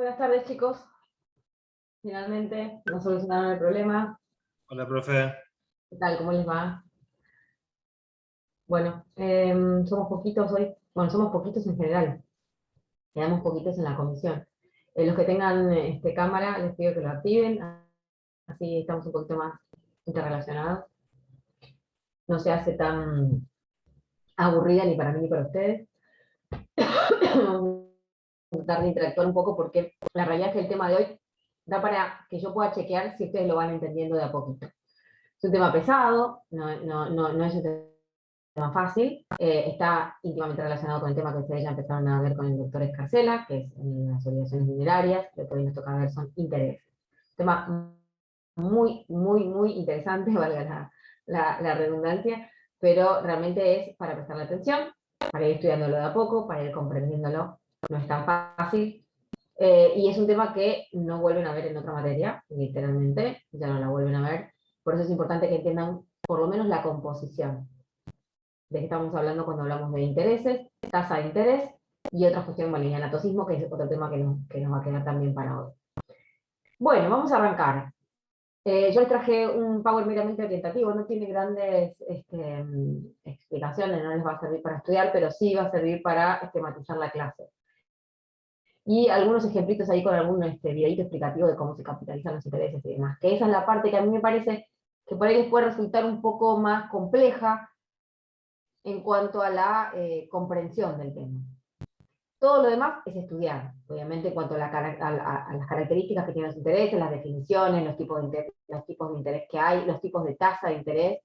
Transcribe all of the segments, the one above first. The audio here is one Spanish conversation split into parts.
Buenas tardes, chicos. Finalmente nos solucionaron el problema. Hola, profe. ¿Qué tal? ¿Cómo les va? Bueno, somos poquitos hoy. Bueno, somos poquitos en general. Quedamos poquitos en la comisión. Los que tengan cámara, les pido que lo activen. Así estamos un poquito más interrelacionados. No se hace tan aburrida ni para mí ni para ustedes. Vamos a tratar de interactuar un poco porque la realidad es que el tema de hoy da para que yo pueda chequear si ustedes lo van entendiendo de a poquito. Es un tema pesado, no es un tema fácil, está íntimamente relacionado con el tema que ustedes ya empezaron a ver con el doctor Escarcela, que es las obligaciones dinerarias. Lo que hoy nos toca ver son intereses. Tema muy interesante, valga la redundancia, pero realmente es para prestarle atención, para ir estudiándolo de a poco, para ir comprendiéndolo. No es tan fácil. Y es un tema que no vuelven a ver en otra materia, literalmente, ya no la vuelven a ver. Por eso es importante que entiendan por lo menos la composición de qué estamos hablando cuando hablamos de intereses, tasa de interés y otra cuestión, bueno, y anatosismo, que es otro tema que nos va a quedar también para hoy. Bueno, vamos a arrancar. Yo les traje un Power meramente orientativo, no tiene grandes explicaciones, no les va a servir para estudiar, pero sí va a servir para esquematizar la clase. Y algunos ejemplitos ahí con algún videito explicativo de cómo se capitalizan los intereses y demás. Que esa es la parte que a mí me parece que por ahí les puede resultar un poco más compleja en cuanto a la comprensión del tema. Todo lo demás es estudiar, obviamente, en cuanto a las características que tienen los intereses, las definiciones, los tipos de interés que hay, los tipos de tasa de interés,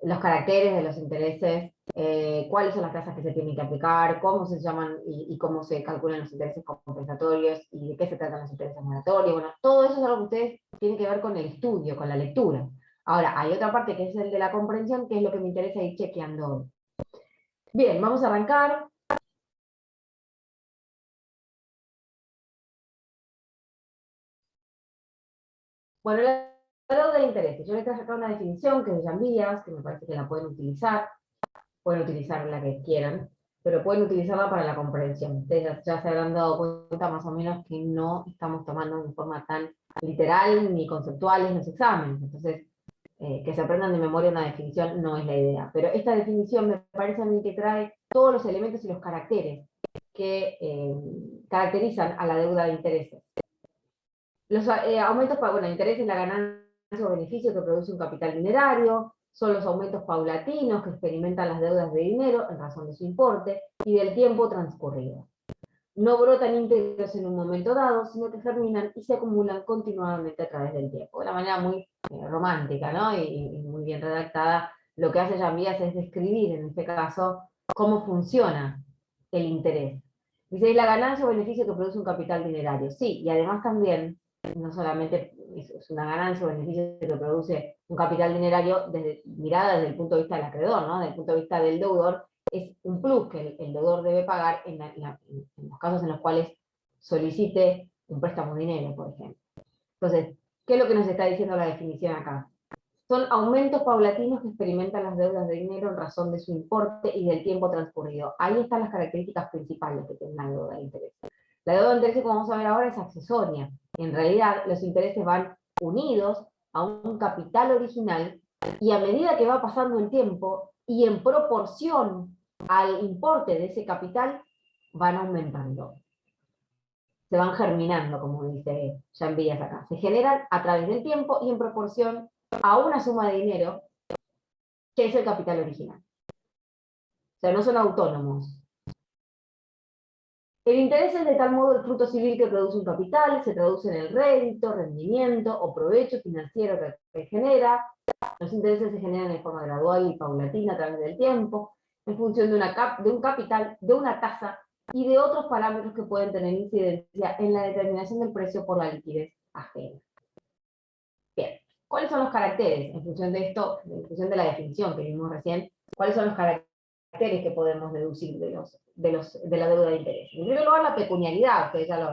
los caracteres de los intereses, cuáles son las tasas que se tienen que aplicar, cómo se llaman y cómo se calculan los intereses compensatorios y de qué se tratan los intereses moratorios. Bueno, todo eso es algo que ustedes tienen que ver con el estudio, con la lectura. Ahora, hay otra parte que es el de la comprensión, que es lo que me interesa ir chequeando hoy. Bien, vamos a arrancar. Bueno, la deuda de intereses. Yo les traje acá una definición que es de Jan Vías, que me parece que la pueden utilizar la que quieran, pero pueden utilizarla para la comprensión. Ustedes ya se habrán dado cuenta más o menos que no estamos tomando de forma tan literal ni conceptuales los exámenes. Entonces, que se aprendan de memoria una definición no es la idea. Pero esta definición me parece a mí que trae todos los elementos y los caracteres que caracterizan a la deuda de intereses. Los aumentos, bueno, interés es la ganancia o beneficio que produce un capital dinerario, son los aumentos paulatinos que experimentan las deudas de dinero en razón de su importe y del tiempo transcurrido. No brotan íntegros en un momento dado, sino que germinan y se acumulan continuadamente a través del tiempo. De una manera muy romántica, ¿no? Y muy bien redactada. Lo que hace Jan Vías es describir, en este caso, cómo funciona el interés. Dice, es la ganancia o beneficio que produce un capital dinerario. Sí, y además también, no solamente es una ganancia o beneficio que produce un capital dinerario mirada desde el punto de vista del acreedor, ¿no? Desde el punto de vista del deudor, es un plus que el deudor debe pagar en los casos en los cuales solicite un préstamo de dinero, por ejemplo. Entonces, ¿qué es lo que nos está diciendo la definición acá? Son aumentos paulatinos que experimentan las deudas de dinero en razón de su importe y del tiempo transcurrido. Ahí están las características principales que tiene la deuda de interés. La deuda de interés, como vamos a ver ahora, es accesoria. En realidad, los intereses van unidos a un capital original y a medida que va pasando el tiempo y en proporción al importe de ese capital, van aumentando. Se van germinando, como dice Jan Vías acá. Se generan a través del tiempo y en proporción a una suma de dinero que es el capital original. O sea, no son autónomos. El interés es de tal modo el fruto civil que produce un capital, se traduce en el rédito, rendimiento o provecho financiero que genera. Los intereses se generan de forma gradual y paulatina a través del tiempo, en función de un capital, de una tasa y de otros parámetros que pueden tener incidencia en la determinación del precio por la liquidez ajena. Bien, ¿cuáles son los caracteres? En función de esto, en función de la definición que vimos recién, ¿cuáles son los caracteres que podemos deducir de la deuda de interés? En primer lugar, la pecuniaridad, ustedes ya lo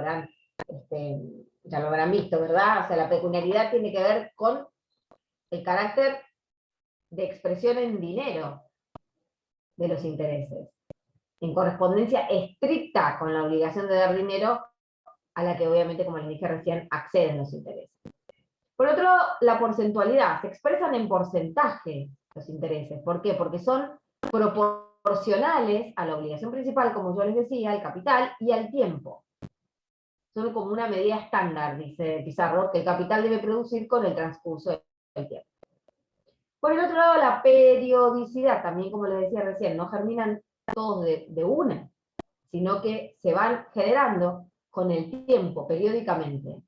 habrán visto, ¿verdad? O sea, la pecuniaridad tiene que ver con el carácter de expresión en dinero de los intereses, en correspondencia estricta con la obligación de dar dinero a la que obviamente, como les dije recién, acceden los intereses. Por otro lado, la porcentualidad. Se expresan en porcentaje los intereses. ¿Por qué? Porque son proporcionales a la obligación principal, como yo les decía, al capital y al tiempo. Son como una medida estándar, dice Pizarro, que el capital debe producir con el transcurso del tiempo. Por el otro lado, la periodicidad, también como les decía recién, no germinan todos de una, sino que se van generando con el tiempo, periódicamente.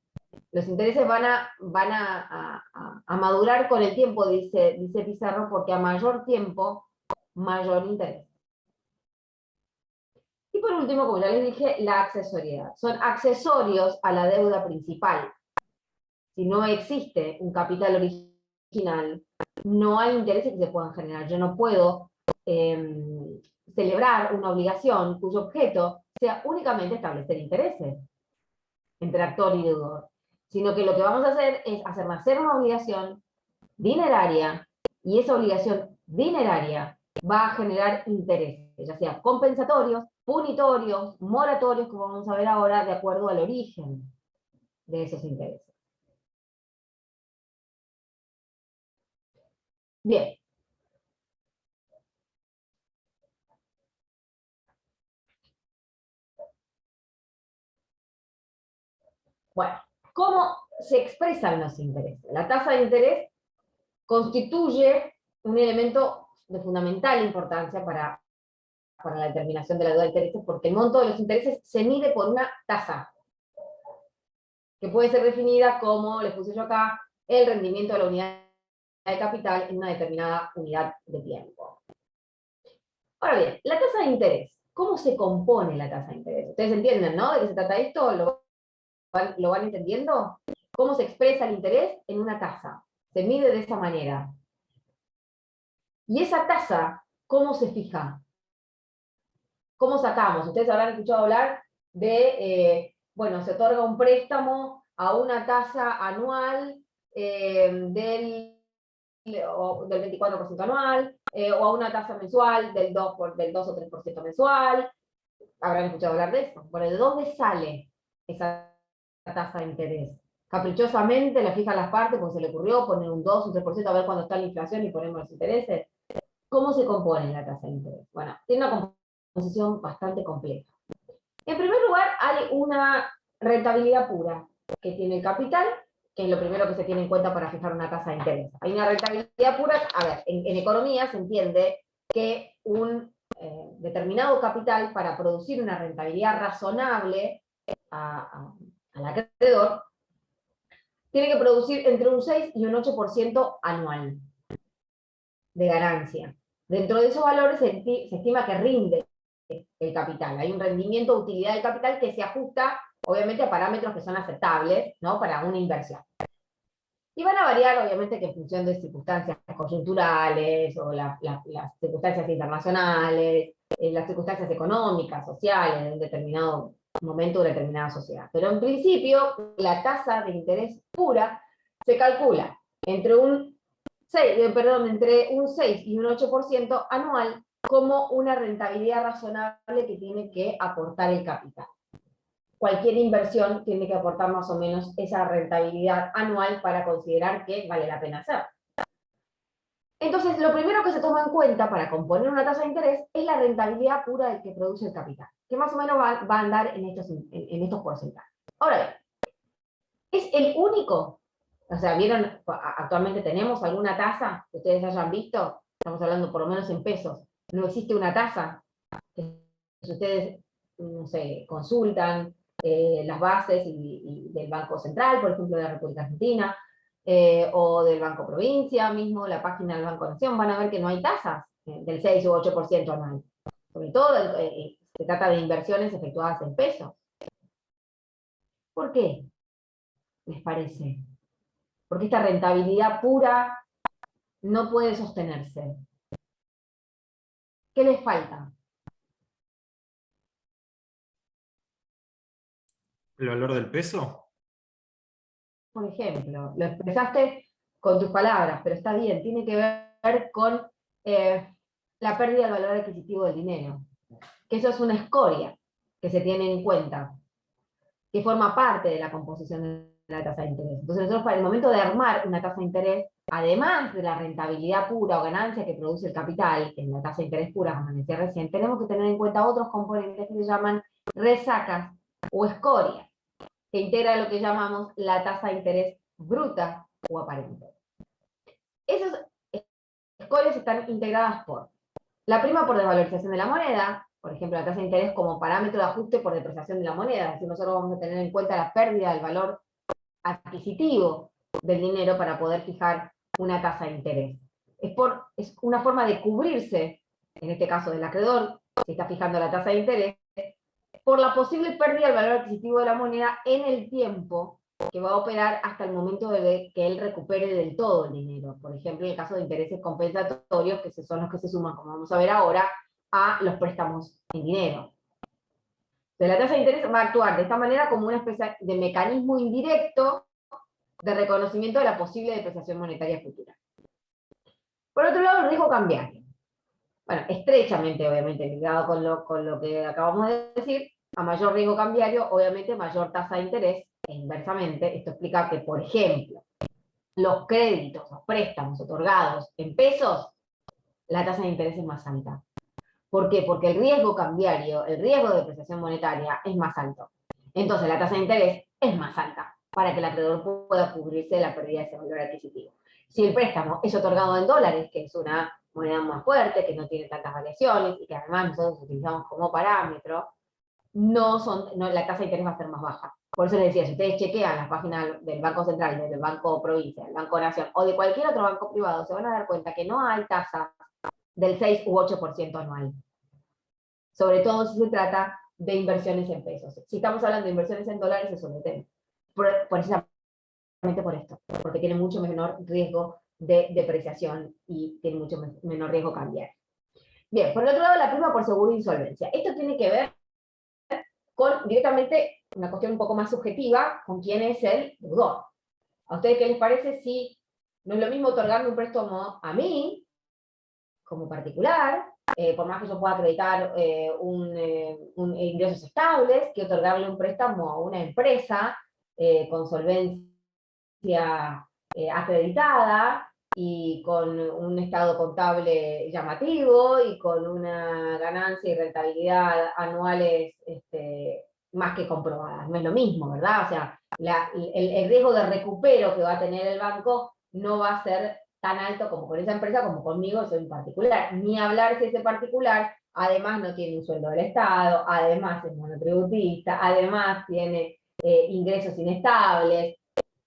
Los intereses van a madurar con el tiempo, dice Pizarro, porque a mayor tiempo, mayor interés. Y por último, como ya les dije, la accesoriedad. Son accesorios a la deuda principal. Si no existe un capital original, no hay intereses que se puedan generar. Yo no puedo celebrar una obligación cuyo objeto sea únicamente establecer intereses entre actor y deudor, sino que lo que vamos a hacer es hacer nacer una obligación dineraria, y esa obligación dineraria va a generar intereses, ya sea compensatorios, punitorios, moratorios, como vamos a ver ahora, de acuerdo al origen de esos intereses. Bien. Bueno, ¿cómo se expresan los intereses? La tasa de interés constituye un elemento de fundamental importancia para la determinación de la deuda de intereses, porque el monto de los intereses se mide por una tasa, que puede ser definida como, les puse yo acá, el rendimiento de la unidad de capital en una determinada unidad de tiempo. Ahora bien, la tasa de interés. ¿Cómo se compone la tasa de interés? Ustedes entienden, ¿no? ¿De qué se trata esto? ¿Lo van entendiendo? ¿Cómo se expresa el interés en una tasa? Se mide de esa manera. Y esa tasa, ¿cómo se fija? ¿Cómo sacamos? Ustedes habrán escuchado hablar de, bueno, se otorga un préstamo a una tasa anual del 24% anual, o a una tasa mensual del 2 o 3% mensual. Habrán escuchado hablar de eso. Bueno, ¿de dónde sale esa tasa de interés? Caprichosamente la fijan las partes, porque se le ocurrió poner un 2, un 3%, a ver cuándo está la inflación y ponemos los intereses. ¿Cómo se compone la tasa de interés? Bueno, tiene una composición bastante compleja. En primer lugar, hay una rentabilidad pura que tiene el capital, que es lo primero que se tiene en cuenta para fijar una tasa de interés. Hay una rentabilidad pura, a ver, en economía se entiende que un determinado capital, para producir una rentabilidad razonable al acreedor, tiene que producir entre un 6 y un 8% anual de ganancia. Dentro de esos valores se estima que rinde el capital. Hay un rendimiento de utilidad del capital que se ajusta, obviamente, a parámetros que son aceptables, ¿no?, para una inversión. Y van a variar, obviamente, que en función de circunstancias coyunturales, o las circunstancias internacionales, las circunstancias económicas, sociales, de un determinado momento de determinada sociedad. Pero en principio, la tasa de interés pura se calcula entre un 6 y un 8% anual, como una rentabilidad razonable que tiene que aportar el capital. Cualquier inversión tiene que aportar más o menos esa rentabilidad anual para considerar que vale la pena hacer. Entonces, lo primero que se toma en cuenta para componer una tasa de interés es la rentabilidad pura del que produce el capital, que más o menos va a andar en estos porcentajes. Ahora bien, ¿es el único? O sea, ¿vieron? Actualmente tenemos alguna tasa que ustedes hayan visto. Estamos hablando por lo menos en pesos. No existe una tasa. Si ustedes, no sé, consultan las bases del Banco Central, por ejemplo, de la República Argentina, o del Banco Provincia mismo, la página del Banco Nación, van a ver que no hay tasas del 6 u 8% anual. Sobre todo se trata de inversiones efectuadas en pesos. ¿Por qué les parece? Porque esta rentabilidad pura no puede sostenerse. ¿Qué les falta? ¿El valor del peso? Por ejemplo, lo expresaste con tus palabras, pero está bien, tiene que ver con la pérdida del valor adquisitivo del dinero. Que eso es una escoria que se tiene en cuenta. que forma parte de la composición de la tasa de interés. Entonces nosotros para el momento de armar una tasa de interés, además de la rentabilidad pura o ganancia que produce el capital, que es la tasa de interés pura, como decía recién, tenemos que tener en cuenta otros componentes que se llaman resacas o escorias, que integra lo que llamamos la tasa de interés bruta o aparente. Esas escorias están integradas por la prima por desvalorización de la moneda, por ejemplo, la tasa de interés como parámetro de ajuste por depreciación de la moneda, es decir, nosotros vamos a tener en cuenta la pérdida del valor adquisitivo del dinero para poder fijar una tasa de interés. Es una forma de cubrirse, en este caso del acreedor, si está fijando la tasa de interés, por la posible pérdida del valor adquisitivo de la moneda en el tiempo que va a operar hasta el momento de que él recupere del todo el dinero. Por ejemplo, en el caso de intereses compensatorios, que son los que se suman, como vamos a ver ahora, a los préstamos en dinero. Entonces, la tasa de interés va a actuar de esta manera como una especie de mecanismo indirecto de reconocimiento de la posible depreciación monetaria futura. Por otro lado, el riesgo cambiario. Bueno, estrechamente, obviamente, ligado con lo que acabamos de decir, a mayor riesgo cambiario, obviamente, mayor tasa de interés, e inversamente, esto explica que, por ejemplo, los créditos, los préstamos otorgados en pesos, la tasa de interés es más alta. ¿Por qué? Porque el riesgo cambiario, el riesgo de depreciación monetaria es más alto. Entonces la tasa de interés es más alta para que el acreedor pueda cubrirse de la pérdida de ese valor adquisitivo. Si el préstamo es otorgado en dólares, que es una moneda más fuerte, que no tiene tantas variaciones y que además nosotros utilizamos como parámetro, la tasa de interés va a ser más baja. Por eso les decía, si ustedes chequean las páginas del Banco Central, del Banco Provincia, del Banco Nación o de cualquier otro banco privado, se van a dar cuenta que no hay tasas del 6 u 8% anual. Sobre todo si se trata de inversiones en pesos. Si estamos hablando de inversiones en dólares, es otro tema. Precisamente por esto, porque tiene mucho menor riesgo de depreciación y tiene mucho menor riesgo cambiario. Bien, por el otro lado, la prima por seguro de insolvencia. Esto tiene que ver con directamente una cuestión un poco más subjetiva con quién es el deudor. ¿A ustedes qué les parece si no es lo mismo otorgarme un préstamo a mí, como particular, por más que yo pueda acreditar ingresos estables, que otorgarle un préstamo a una empresa con solvencia acreditada y con un estado contable llamativo y con una ganancia y rentabilidad anuales más que comprobadas. No es lo mismo, ¿verdad? O sea, el riesgo de recupero que va a tener el banco no va a ser tan alto como con esa empresa como conmigo, soy un particular. Ni hablar si ese particular además no tiene un sueldo del Estado, además es monotributista, además tiene ingresos inestables,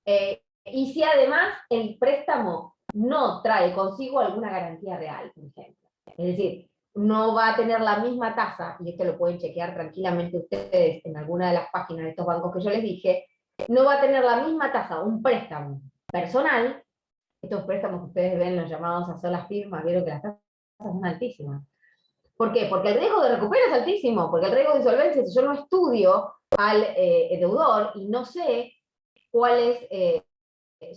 y si además el préstamo no trae consigo alguna garantía real, por ejemplo. Es decir, no va a tener la misma tasa, y esto lo pueden chequear tranquilamente ustedes en alguna de las páginas de estos bancos que yo les dije, no va a tener la misma tasa un préstamo personal. Estos préstamos que ustedes ven, los llamados a solas firmas, vieron que las tasas son altísimas. ¿Por qué? Porque el riesgo de recupero es altísimo, porque el riesgo de insolvencia, si yo no estudio al deudor y no sé cuál es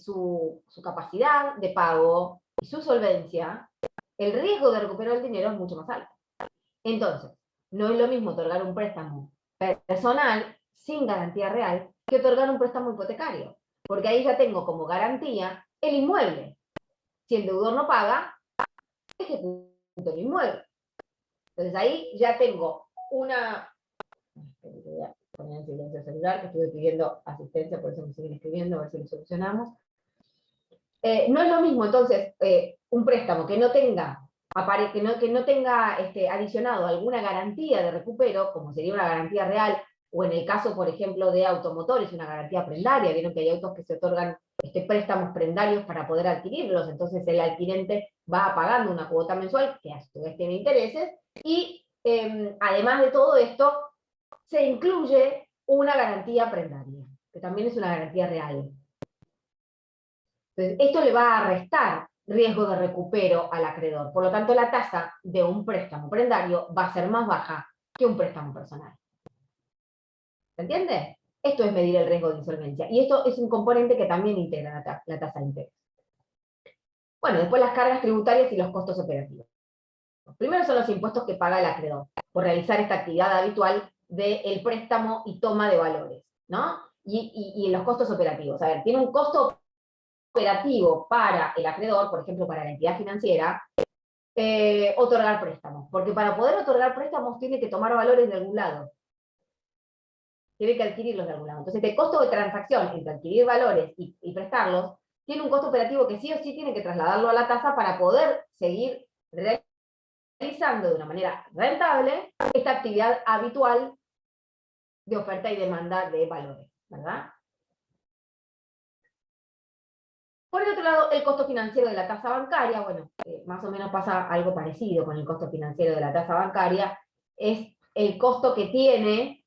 su capacidad de pago y su solvencia, el riesgo de recuperar el dinero es mucho más alto. Entonces, no es lo mismo otorgar un préstamo personal sin garantía real que otorgar un préstamo hipotecario, porque ahí ya tengo como garantía el inmueble. Si el deudor no paga, ejecuto el inmueble. Entonces ahí ya tengo una... Voy a poner en silencio el celular, que estuve pidiendo asistencia, por eso me siguen escribiendo, a ver si lo solucionamos. No es lo mismo, entonces, un préstamo que no tenga, que no tenga adicionado alguna garantía de recupero, como sería una garantía real, o en el caso, por ejemplo, de automotores, una garantía prendaria. Vieron que hay autos que se otorgan préstamos prendarios para poder adquirirlos, entonces el adquirente va pagando una cuota mensual, que a su vez tiene intereses, y además de todo esto, se incluye una garantía prendaria, que también es una garantía real. Entonces, esto le va a restar riesgo de recupero al acreedor. Por lo tanto, la tasa de un préstamo prendario va a ser más baja que un préstamo personal. ¿Se entiende? Esto es medir el riesgo de insolvencia. Y esto es un componente que también integra la tasa de interés. Bueno, después las cargas tributarias y los costos operativos. Primero son los impuestos que paga el acreedor por realizar esta actividad habitual del préstamo y toma de valores. ¿no? Y los costos operativos. A ver, tiene un costo operativo para el acreedor, por ejemplo, para la entidad financiera, otorgar préstamos. Porque para poder otorgar préstamos tiene que tomar valores de algún lado. Tiene que adquirirlos de algún lado. Entonces, el costo de transacción entre adquirir valores y prestarlos tiene un costo operativo que sí o sí tiene que trasladarlo a la tasa para poder seguir realizando de una manera rentable esta actividad habitual de oferta y demanda de valores, ¿verdad? Por el otro lado, el costo financiero de la tasa bancaria, bueno, más o menos pasa algo parecido con el costo financiero de la tasa bancaria, es el costo que tiene.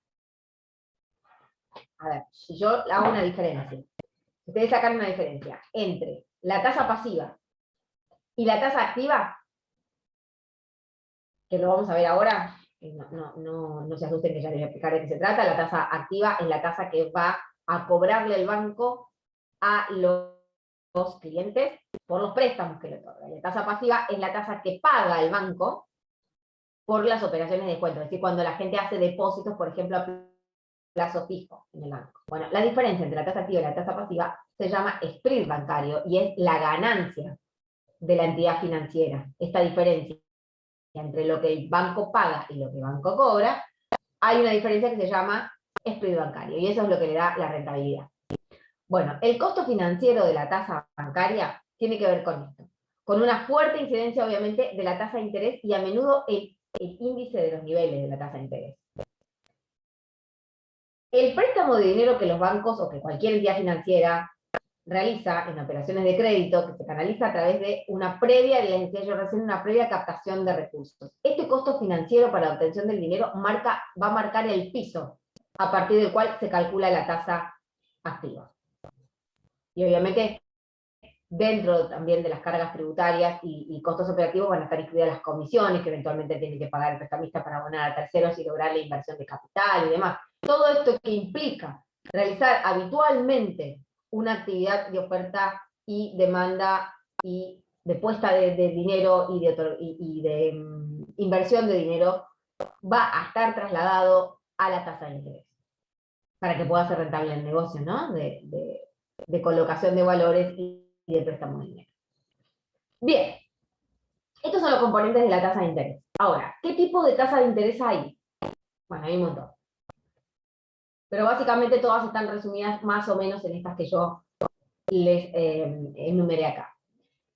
A ver, si yo hago una diferencia, ustedes sacan una diferencia entre la tasa pasiva y la tasa activa, que lo vamos a ver ahora, no se asusten que ya les voy a explicar de qué se trata. La tasa activa es la tasa que va a cobrarle el banco a los clientes por los préstamos que le otorga. La tasa pasiva es la tasa que paga el banco por las operaciones de descuento, es decir, cuando la gente hace depósitos, por ejemplo, a plazo fijo en el banco. Bueno, la diferencia entre la tasa activa y la tasa pasiva se llama spread bancario y es la ganancia de la entidad financiera. Esta diferencia entre lo que el banco paga y lo que el banco cobra, hay una diferencia que se llama spread bancario y eso es lo que le da la rentabilidad. Bueno, el costo financiero de la tasa bancaria tiene que ver con esto, con una fuerte incidencia obviamente de la tasa de interés y a menudo el índice de los niveles de la tasa de interés. El préstamo de dinero que los bancos o que cualquier entidad financiera realiza en operaciones de crédito, que se canaliza a través de una previa, les decía yo recién, una previa captación de recursos. Este costo financiero para la obtención del dinero va a marcar el piso a partir del cual se calcula la tasa activa. Y obviamente dentro también de las cargas tributarias y costos operativos van a estar incluidas las comisiones que eventualmente tiene que pagar el prestamista para abonar a terceros y lograr la inversión de capital y demás. Todo esto que implica realizar habitualmente una actividad de oferta y demanda y de puesta de dinero y de inversión de dinero va a estar trasladado a la tasa de interés para que pueda ser rentable el negocio, ¿no? De colocación de valores y de préstamo de dinero. Bien, estos son los componentes de la tasa de interés. Ahora, ¿qué tipo de tasa de interés hay? Bueno, hay un montón. Pero básicamente todas están resumidas más o menos en estas que yo les enumeré acá.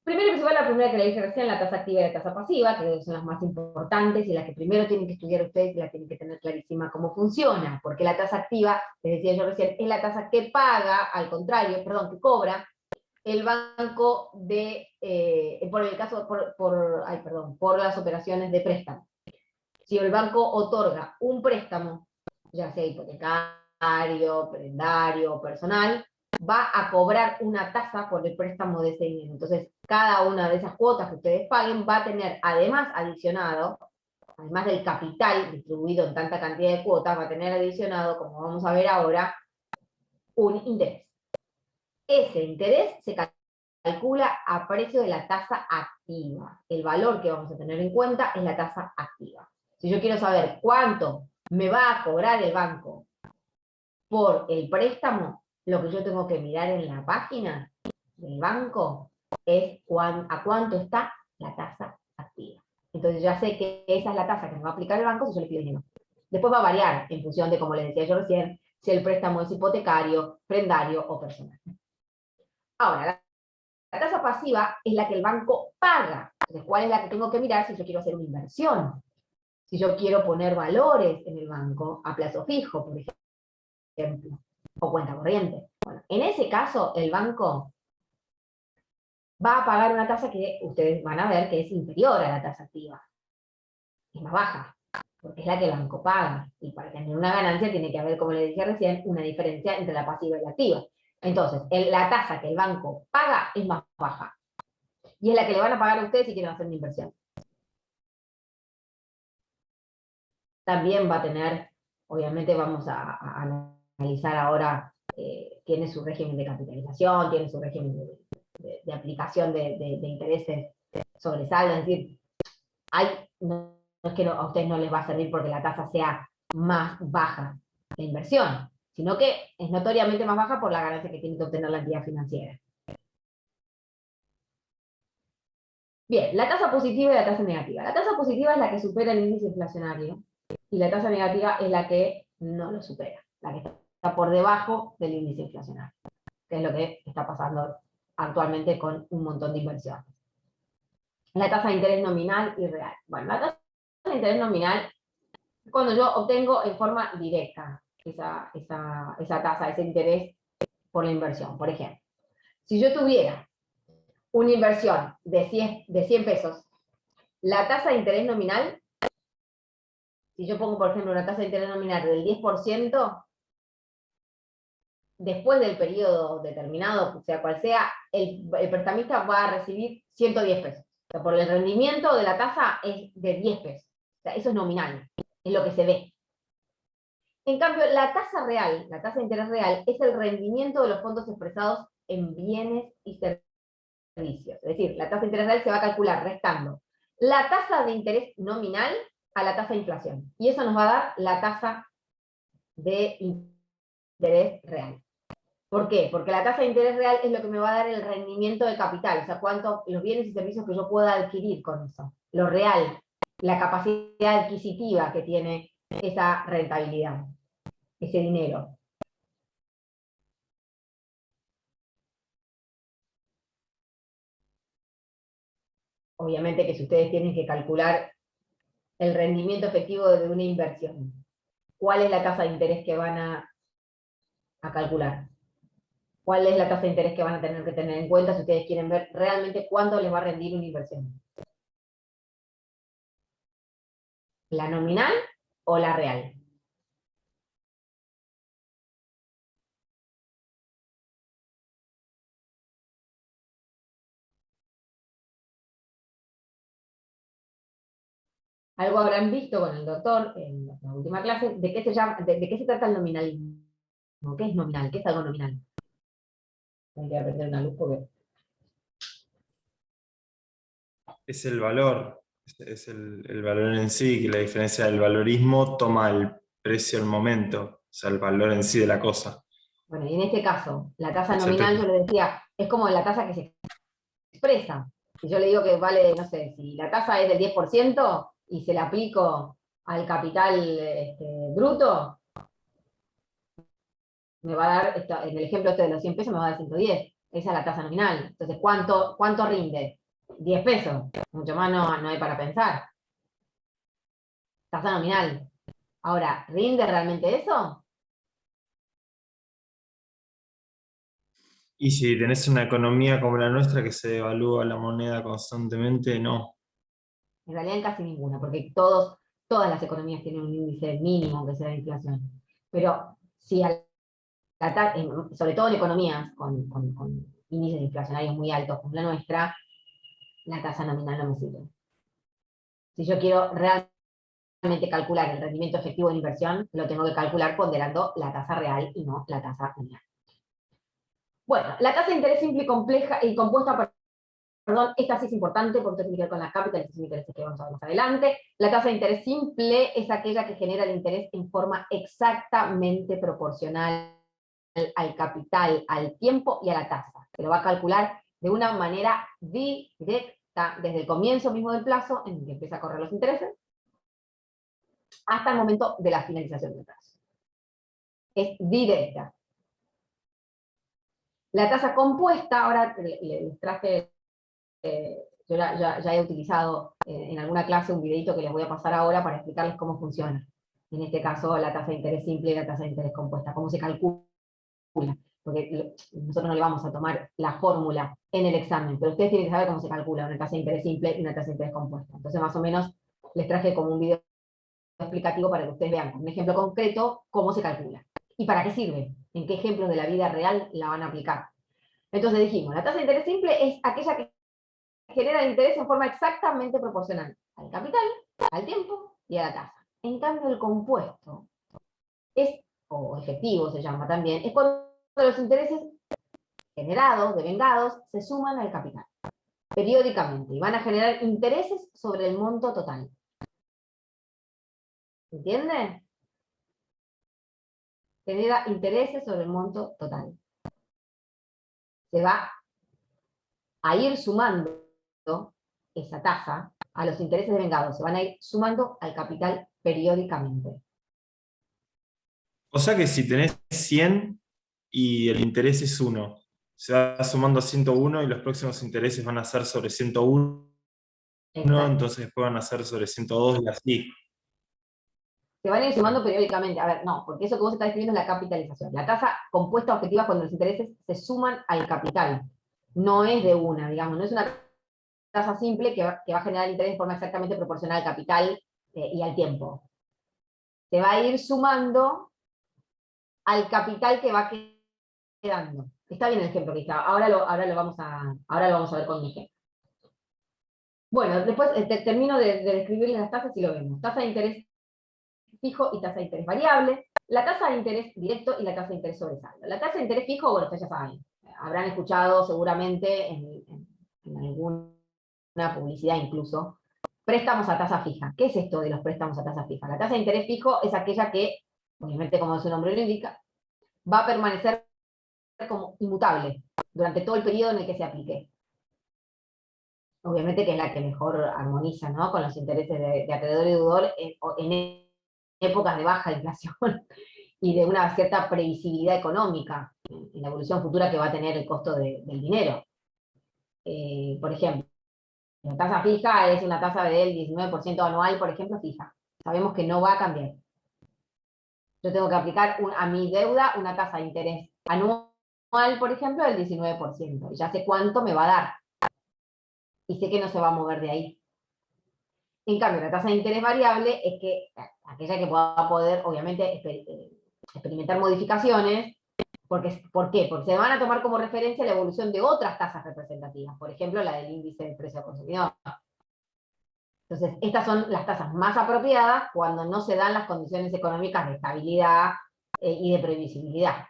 Primero y principal, la primera que le dije recién, la tasa activa y la tasa pasiva, que son las más importantes y las que primero tienen que estudiar ustedes y las tienen que tener clarísima cómo funciona, porque la tasa activa, les decía yo recién, es la tasa que paga, al contrario, perdón, que cobra el banco por el caso, por las operaciones de préstamo. Si el banco otorga un préstamo, ya sea hipotecario, prendario o personal, va a cobrar una tasa por el préstamo de ese dinero. Entonces, cada una de esas cuotas que ustedes paguen va a tener, además adicionado, además del capital distribuido en tanta cantidad de cuotas, va a tener adicionado, como vamos a ver ahora, un interés. Ese interés se calcula a precio de la tasa activa. El valor que vamos a tener en cuenta es la tasa activa. Si yo quiero saber cuánto me va a cobrar el banco por el préstamo, lo que yo tengo que mirar en la página del banco es a cuánto está la tasa activa. Entonces ya sé que esa es la tasa que me va a aplicar el banco si yo le pido dinero. Después va a variar en función de, como les decía yo recién, si el préstamo es hipotecario, prendario o personal. Ahora, la tasa pasiva es la que el banco paga. Entonces, ¿cuál es la que tengo que mirar si yo quiero hacer una inversión? Si yo quiero poner valores en el banco a plazo fijo, por ejemplo, o cuenta corriente. Bueno, en ese caso, el banco va a pagar una tasa que ustedes van a ver que es inferior a la tasa activa. Es más baja, porque es la que el banco paga. Y para tener una ganancia tiene que haber, como les dije recién, una diferencia entre la pasiva y la activa. Entonces, la tasa que el banco paga es más baja. Y es la que le van a pagar a ustedes si quieren hacer una inversión. También va a tener, obviamente vamos a analizar ahora, tiene su régimen de capitalización, tiene su régimen de aplicación de intereses sobre saldo, es decir, no es que a ustedes no les va a servir porque la tasa sea más baja de inversión, sino que es notoriamente más baja por la ganancia que tiene que obtener la entidad financiera. Bien, la tasa positiva y la tasa negativa. La tasa positiva es la que supera el índice inflacionario y la tasa negativa es la que no lo supera, la que está por debajo del índice inflacionario, que es lo que está pasando actualmente con un montón de inversiones. La tasa de interés nominal y real. Bueno, la tasa de interés nominal es cuando yo obtengo en forma directa esa tasa, ese interés por la inversión. Por ejemplo, si yo tuviera una inversión de 100 pesos, la tasa de interés nominal, si yo pongo, por ejemplo, una tasa de interés nominal del 10%, después del periodo determinado, sea cual sea, el prestamista va a recibir 110 pesos. O sea, por el rendimiento de la tasa es de 10 pesos. O sea, eso es nominal, es lo que se ve. En cambio, la tasa real, la tasa de interés real, es el rendimiento de los fondos expresados en bienes y servicios. Es decir, la tasa de interés real se va a calcular restando la tasa de interés nominal a la tasa de inflación. Y eso nos va a dar la tasa de interés real. ¿Por qué? Porque la tasa de interés real es lo que me va a dar el rendimiento de capital, o sea, cuánto los bienes y servicios que yo pueda adquirir con eso. Lo real, la capacidad adquisitiva que tiene esa rentabilidad, ese dinero. Obviamente que si ustedes tienen que calcular el rendimiento efectivo de una inversión, ¿cuál es la tasa de interés que van a calcular? ¿Cuál es la tasa de interés que van a tener que tener en cuenta si ustedes quieren ver realmente cuánto les va a rendir una inversión? ¿La nominal o la real? Algo habrán visto con el doctor en la última clase, ¿de qué se llama, de qué se trata el nominalismo? ¿Qué es nominal? ¿Qué es algo nominal? Hay que aprender una luz porque... Es el valor, es el valor en sí, que la diferencia del valorismo toma el precio al momento, o sea, el valor en sí de la cosa. Bueno, y en este caso, la tasa O sea, nominal, yo le decía, es como la tasa que se expresa. Si yo le digo que vale, no sé, si la tasa es del 10% y se la aplico al capital bruto, me va a dar, en el ejemplo este de los 100 pesos, me va a dar 110. Esa es la tasa nominal. Entonces, ¿cuánto rinde? 10 pesos. Mucho más no hay para pensar. Tasa nominal. Ahora, ¿rinde realmente eso? y si tenés una economía como la nuestra que se devalúa la moneda constantemente, no. En realidad en casi ninguna, porque todas las economías tienen un índice mínimo que sea de inflación. Pero si sobre todo en economías con índices inflacionarios muy altos como la nuestra, la tasa nominal no me sirve. Si yo quiero realmente calcular el rendimiento efectivo de la inversión, lo tengo que calcular ponderando la tasa real y no la tasa nominal. Bueno, la tasa de interés simple y compleja y compuesta, perdón, esta sí es importante porque tiene que ver con la capitalización de intereses que vamos a ver más adelante. La tasa de interés simple es aquella que genera el interés en forma exactamente proporcional al capital, al tiempo y a la tasa. Se lo va a calcular de una manera directa desde el comienzo mismo del plazo en que empieza a correr los intereses hasta el momento de la finalización del plazo. Es directa. La tasa compuesta, ahora les traje, yo ya he utilizado en alguna clase un videito que les voy a pasar ahora para explicarles cómo funciona. En este caso, la tasa de interés simple y la tasa de interés compuesta, cómo se calcula. Porque nosotros no le vamos a tomar la fórmula en el examen, pero ustedes tienen que saber cómo se calcula una tasa de interés simple y una tasa de interés compuesta. Entonces, más o menos, les traje como un video explicativo para que ustedes vean con un ejemplo concreto cómo se calcula y para qué sirve, en qué ejemplos de la vida real la van a aplicar. Entonces dijimos, la tasa de interés simple es aquella que genera el interés en forma exactamente proporcional al capital, al tiempo y a la tasa. En cambio, el compuesto es, o efectivo se llama también, es cuando los intereses generados, devengados, se suman al capital periódicamente y van a generar intereses sobre el monto total. ¿Entienden? genera intereses sobre el monto total. Se va a ir sumando esa tasa a los intereses devengados, se van a ir sumando al capital periódicamente. O sea que si tenés 100 y el interés es 1, se va sumando a 101 y los próximos intereses van a ser sobre 101, Exacto. entonces después van a ser sobre 102 y así. Se van a ir sumando periódicamente. A ver, no, porque eso que vos estás escribiendo es la capitalización. La tasa compuesta objetiva cuando los intereses se suman al capital. No es de una, digamos, no es una tasa simple que va a generar interés de forma exactamente proporcional al capital y al tiempo. Se va a ir sumando al capital que va quedando. Está bien el ejemplo que está. Ahora lo vamos a ver con un ejemplo. Bueno, después termino de describirles las tasas y lo vemos. Tasa de interés fijo y tasa de interés variable, la tasa de interés directo y la tasa de interés sobresaldo. La tasa de interés fijo, bueno, ustedes ya saben, habrán escuchado seguramente en alguna publicidad incluso, préstamos a tasa fija. ¿Qué es esto de los préstamos a tasa fija? La tasa de interés fijo es aquella que, obviamente como su nombre lo indica, va a permanecer como inmutable durante todo el periodo en el que se aplique. Obviamente que es la que mejor armoniza, ¿no?, con los intereses de acreedor y deudor en épocas de baja inflación y de una cierta previsibilidad económica en la evolución futura que va a tener el costo del dinero. Por ejemplo, la tasa fija es una tasa del 19% anual, por ejemplo, fija. Sabemos que no va a cambiar. Yo tengo que aplicar a mi deuda una tasa de interés anual, por ejemplo, del 19%. Y ya sé cuánto me va a dar. Y sé que no se va a mover de ahí. En cambio, la tasa de interés variable es que aquella que pueda poder, obviamente, experimentar modificaciones. ¿Por qué? Porque se van a tomar como referencia la evolución de otras tasas representativas, por ejemplo, la del índice de precio al consumidor. Entonces, estas son las tasas más apropiadas cuando no se dan las condiciones económicas de estabilidad y de previsibilidad.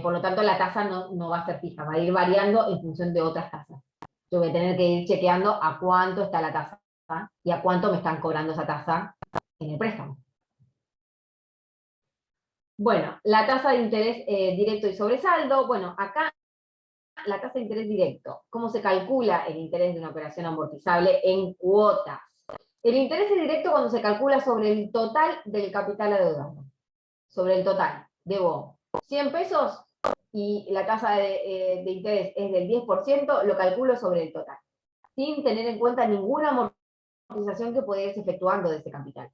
Por lo tanto, la tasa no va a ser fija, va a ir variando en función de otras tasas. Yo voy a tener que ir chequeando a cuánto está la tasa y a cuánto me están cobrando esa tasa en el préstamo. Bueno, la tasa de interés directo y sobresaldo. Bueno, acá la tasa de interés directo. ¿Cómo se calcula el interés de una operación amortizable en cuotas? El interés es directo cuando se calcula sobre el total del capital adeudado. Sobre el total. Debo 100 pesos y la tasa de interés es del 10%, lo calculo sobre el total, sin tener en cuenta ninguna amortización que pueda irse efectuando de ese capital.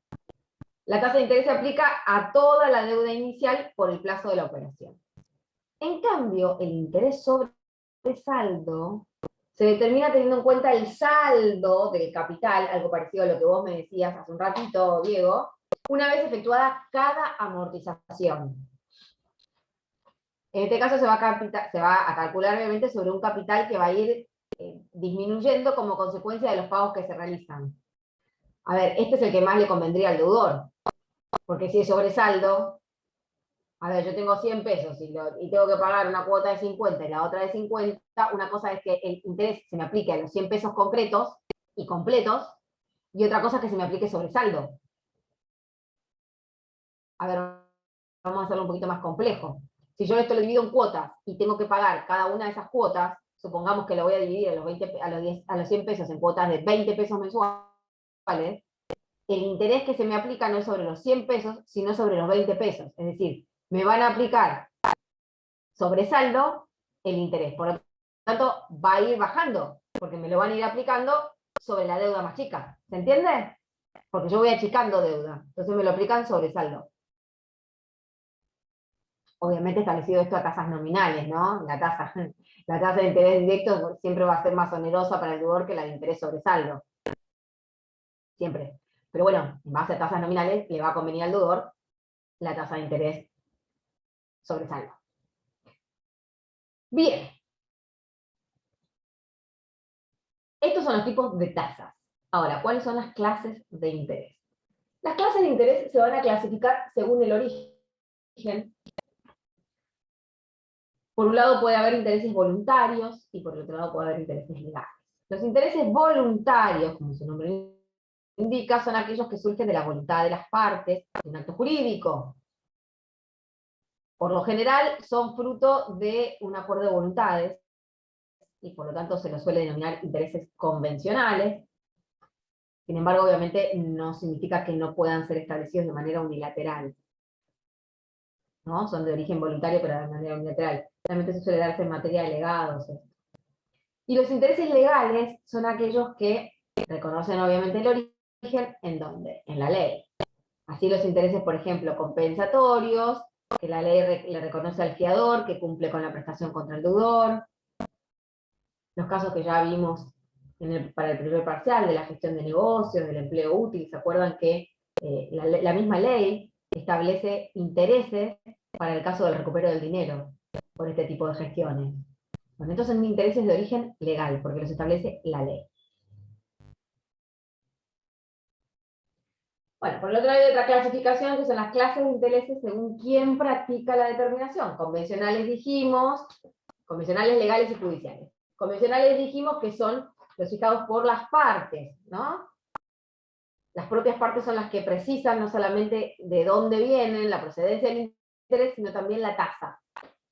La tasa de interés se aplica a toda la deuda inicial por el plazo de la operación. En cambio, el interés sobre saldo se determina teniendo en cuenta el saldo del capital, algo parecido a lo que vos me decías hace un ratito, Diego, una vez efectuada cada amortización. En este caso se va a calcular obviamente sobre un capital que va a ir disminuyendo como consecuencia de los pagos que se realizan. A ver, este es el que más le convendría al deudor, porque si es sobresaldo, a ver, yo tengo 100 pesos y tengo que pagar una cuota de 50 y la otra de 50, una cosa es que el interés se me aplique a los 100 pesos concretos y completos, y otra cosa es que se me aplique sobresaldo. A ver, vamos a hacerlo un poquito más complejo. Si yo esto lo divido en cuotas y tengo que pagar cada una de esas cuotas, supongamos que lo voy a dividir a los 100 pesos en cuotas de 20 pesos mensuales, el interés que se me aplica no es sobre los 100 pesos, sino sobre los 20 pesos. Es decir, me van a aplicar sobre saldo el interés. Por lo tanto, va a ir bajando, porque me lo van a ir aplicando sobre la deuda más chica. ¿Se entiende? Porque yo voy achicando deuda. Entonces me lo aplican sobre saldo. Obviamente establecido esto a tasas nominales, ¿no? La tasa de interés directo siempre va a ser más onerosa para el deudor que la de interés sobre saldo. Siempre. Pero bueno, en base a tasas nominales, le va a convenir al deudor la tasa de interés sobre saldo. Bien. Estos son los tipos de tasas. Ahora, ¿cuáles son las clases de interés? Las clases de interés se van a clasificar según el origen. Por un lado puede haber intereses voluntarios y por el otro lado puede haber intereses legales. Los intereses voluntarios, como su nombre indica son aquellos que surgen de la voluntad de las partes de un acto jurídico. Por lo general son fruto de un acuerdo de voluntades, y por lo tanto se los suele denominar intereses convencionales. Sin embargo, obviamente no significa que no puedan ser establecidos de manera unilateral, ¿no? Son de origen voluntario, pero de manera unilateral. Realmente eso suele darse en materia de legados. Y los intereses legales son aquellos que reconocen obviamente el origen, ¿en dónde? En la ley. Así los intereses, por ejemplo, compensatorios, que la ley le reconoce al fiador, que cumple con la prestación contra el deudor. Los casos que ya vimos para el primer parcial, de la gestión de negocios, del empleo útil, ¿se acuerdan que la misma ley establece intereses para el caso del recupero del dinero por este tipo de gestiones? Bueno, estos son intereses de origen legal, porque los establece la ley. Bueno, por el otro lado hay otra clasificación, que son las clases de intereses según quién practica la determinación. Convencionales dijimos, convencionales legales y judiciales. Convencionales dijimos que son los fijados por las partes, ¿no? Las propias partes son las que precisan no solamente de dónde vienen, la procedencia del interés, sino también la tasa.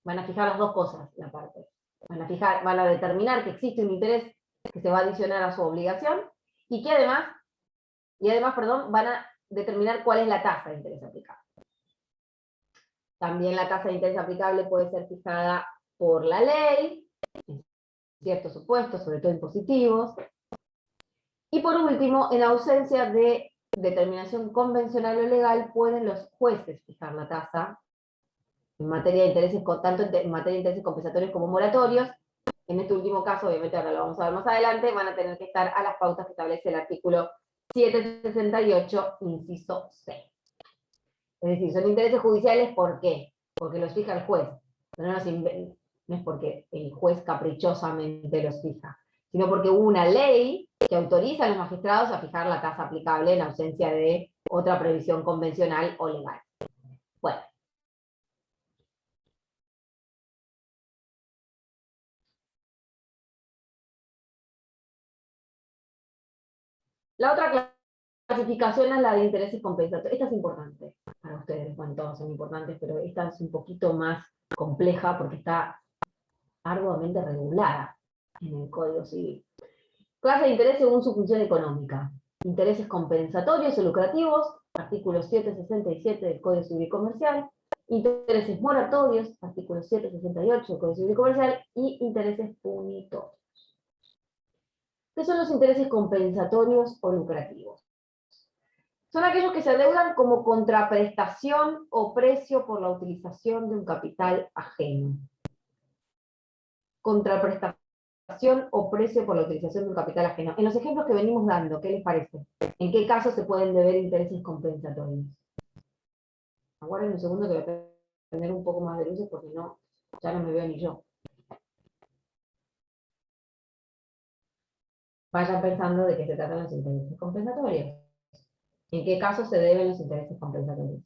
Van a fijar las dos cosas, la parte. Van a determinar que existe un interés que se va a adicionar a su obligación, y que además, van a determinar cuál es la tasa de interés aplicable. También la tasa de interés aplicable puede ser fijada por la ley, en ciertos supuestos, sobre todo impositivos. Y por último, en ausencia de determinación convencional o legal, pueden los jueces fijar la tasa en materia de intereses, tanto en materia de intereses compensatorios como moratorios. En este último caso, obviamente ahora lo vamos a ver más adelante, van a tener que estar a las pautas que establece el artículo 768, inciso C. Es decir, son intereses judiciales, ¿por qué? Porque los fija el juez. No es porque el juez caprichosamente los fija, sino porque hubo una ley que autoriza a los magistrados a fijar la tasa aplicable en ausencia de otra previsión convencional o legal. Bueno. La otra clasificación es la de intereses compensatorios. Esta es importante para ustedes, bueno, todas son importantes, pero esta es un poquito más compleja porque está arduamente regulada en el Código Civil. Clase de interés según su función económica. Intereses compensatorios o lucrativos, artículo 767 del Código Civil Comercial. Intereses moratorios, artículo 768 del Código Civil Comercial. Y intereses punitorios. ¿Qué son los intereses compensatorios o lucrativos? Son aquellos que se adeudan como contraprestación o precio por la utilización de un capital ajeno. Contraprestación o precio por la utilización de un capital ajeno. En los ejemplos que venimos dando, ¿qué les parece? ¿En qué casos se pueden deber intereses compensatorios? Aguarden un segundo que voy a tener un poco más de luces porque no, ya no me veo ni yo. Vayan pensando de qué se tratan los intereses compensatorios. ¿En qué casos se deben los intereses compensatorios?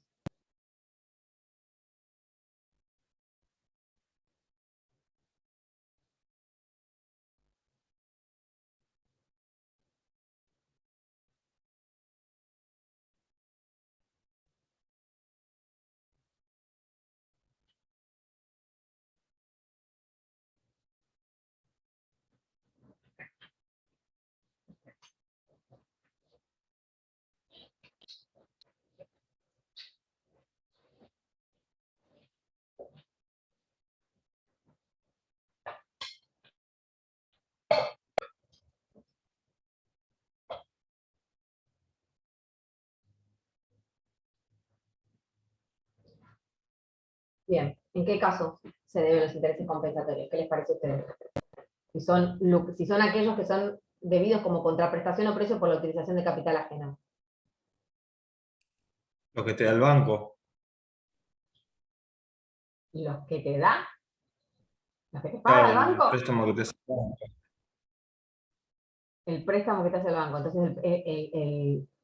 Bien, ¿en qué casos se deben los intereses compensatorios? ¿Qué les parece a ustedes? Si son aquellos que son debidos como contraprestación o precio por la utilización de capital ajeno. Lo que te da el banco. ¿Los que te da? ¿Los que te paga Claro, el el banco? préstamo que te hace el banco. El préstamo que te hace el banco. Entonces,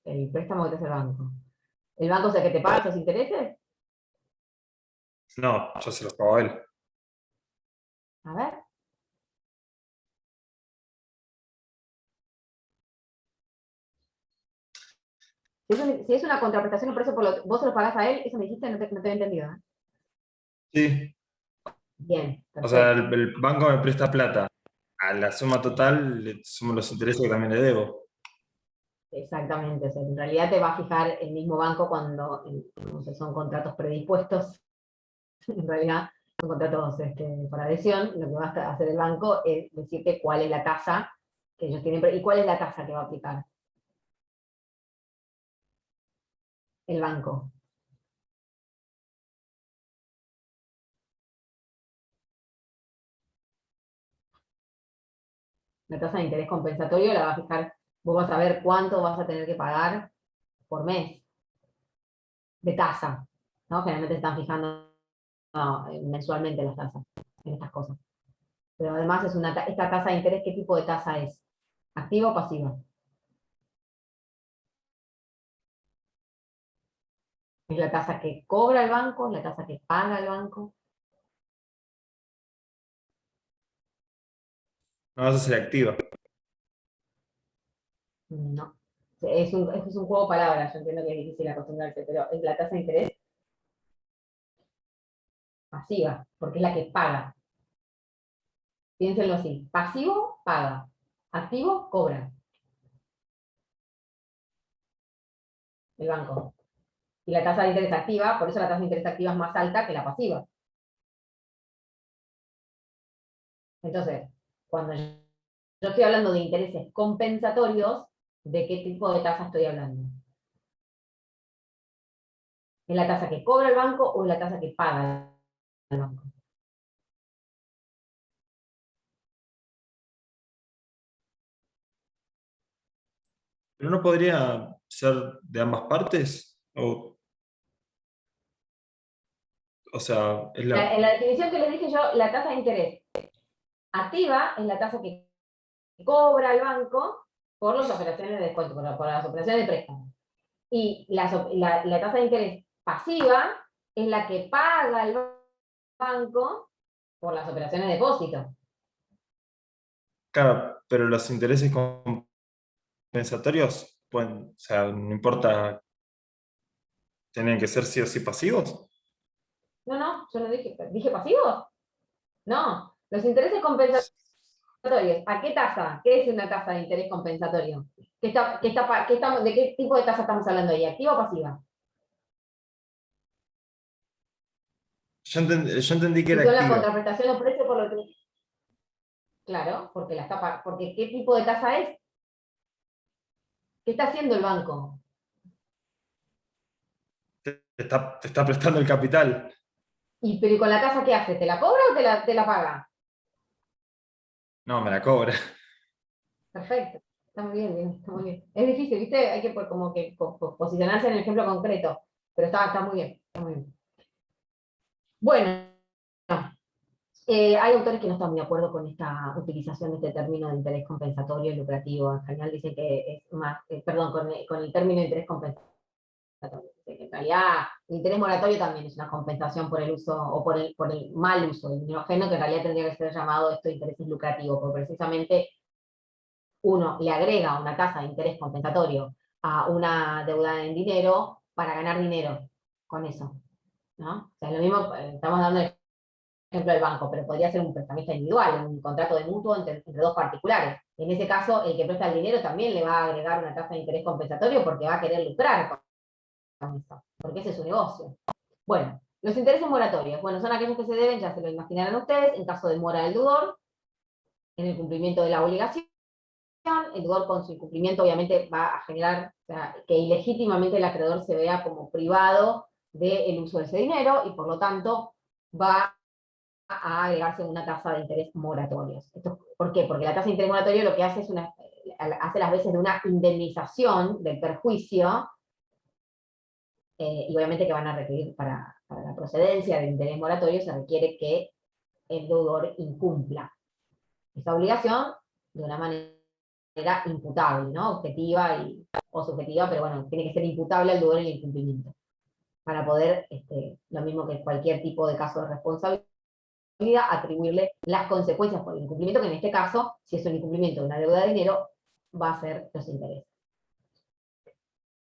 el préstamo que te hace el banco. ¿El banco es el que te paga esos intereses? No, yo se los pago a él. A ver. Si es una contraprestación de precio, vos se lo pagás a él, eso me dijiste, no te he entendido. ¿Eh? Sí, Bien, o sea, perfecto. el banco me presta plata. A la suma total le sumo los intereses que también le debo. Exactamente. O sea, en realidad te va a fijar el mismo banco cuando no sé, son contratos predispuestos. En realidad son contratos por adhesión. Lo que va a hacer el banco es decirte cuál es la tasa que ellos tienen y cuál es la tasa que va a aplicar el banco. La tasa de interés compensatorio la va a fijar, vos vas a ver cuánto vas a tener que pagar por mes de tasa, ¿no? Generalmente se están fijando mensualmente las tasas en estas cosas. Pero además esta tasa de interés, ¿qué tipo de tasa es? ¿Activa o pasiva? ¿Es la tasa que cobra el banco? ¿Es la tasa que paga el banco? No vas a ser activa. No. Esto es un juego de palabras, yo entiendo que es difícil acostumbrarse, pero es la tasa de interés pasiva, porque es la que paga. Piénsenlo así, pasivo, paga, activo, cobra el banco. Y la tasa de interés activa, por eso la tasa de interés activa es más alta que la pasiva. Entonces, cuando yo estoy hablando de intereses compensatorios, ¿de qué tipo de tasa estoy hablando? ¿Es la tasa que cobra el banco o es la tasa que paga el banco? ¿Pero no podría ser de ambas partes? O sea, es En la definición que les dije yo, la tasa de interés activa es la tasa que cobra el banco por las operaciones de descuento, por las operaciones de préstamo. Y la tasa de interés pasiva es la que paga el banco por las operaciones de depósito. claro, pero los intereses compensatorios, pueden, o sea, no importa, tienen que ser sí o sí pasivos. No, yo no dije pasivos. No, los intereses compensatorios. ¿A qué tasa? ¿Qué es una tasa de interés compensatorio? ¿De qué tipo de tasa estamos hablando ahí? ¿Activa o pasiva? Yo entendí que Si era son la activa. contraprestación o precio por lo que... Claro, porque ¿qué tipo de tasa es? ¿Qué está haciendo el banco? Te está prestando el capital. Pero ¿y con la tasa qué hace? ¿Te la cobra o te la paga? No, me la cobra. Perfecto. Está muy bien, está muy bien. Es difícil, ¿viste? Hay que como que posicionarse en el ejemplo concreto, pero está muy bien, está muy bien. Bueno, hay autores que no están muy de acuerdo con esta utilización de este término de interés compensatorio y lucrativo. En general dicen que es más, perdón, con el término de interés compensatorio. Dicen que en realidad el interés moratorio también es una compensación por el uso o por el mal uso del dinero ajeno, que en realidad tendría que ser llamado esto de intereses lucrativos, porque precisamente uno le agrega una tasa de interés compensatorio a una deuda en dinero para ganar dinero con eso, ¿no? O sea, lo mismo, estamos dando el ejemplo del banco, pero podría ser un prestamista individual, un contrato de mutuo entre dos particulares. En ese caso, el que presta el dinero también le va a agregar una tasa de interés compensatorio porque va a querer lucrar con eso, porque ese es su negocio. Bueno, los intereses moratorios, bueno, son aquellos que se deben, ya se lo imaginarán ustedes, en caso de mora del deudor, en el cumplimiento de la obligación. El deudor con su incumplimiento obviamente va a generar, o sea, que ilegítimamente el acreedor se vea como privado del uso de ese dinero y por lo tanto va a agregarse una tasa de interés moratorios. ¿Por qué? Porque la tasa de interés moratorio lo que hace es hace las veces de una indemnización del perjuicio, y obviamente que van a requerir para la procedencia del interés moratorio se requiere que el deudor incumpla esa obligación de una manera imputable, ¿no? Objetiva o subjetiva, pero bueno, tiene que ser imputable al deudor el incumplimiento, para poder, lo mismo que cualquier tipo de caso de responsabilidad, atribuirle las consecuencias por el incumplimiento, que en este caso, si es un incumplimiento de una deuda de dinero, va a ser los intereses.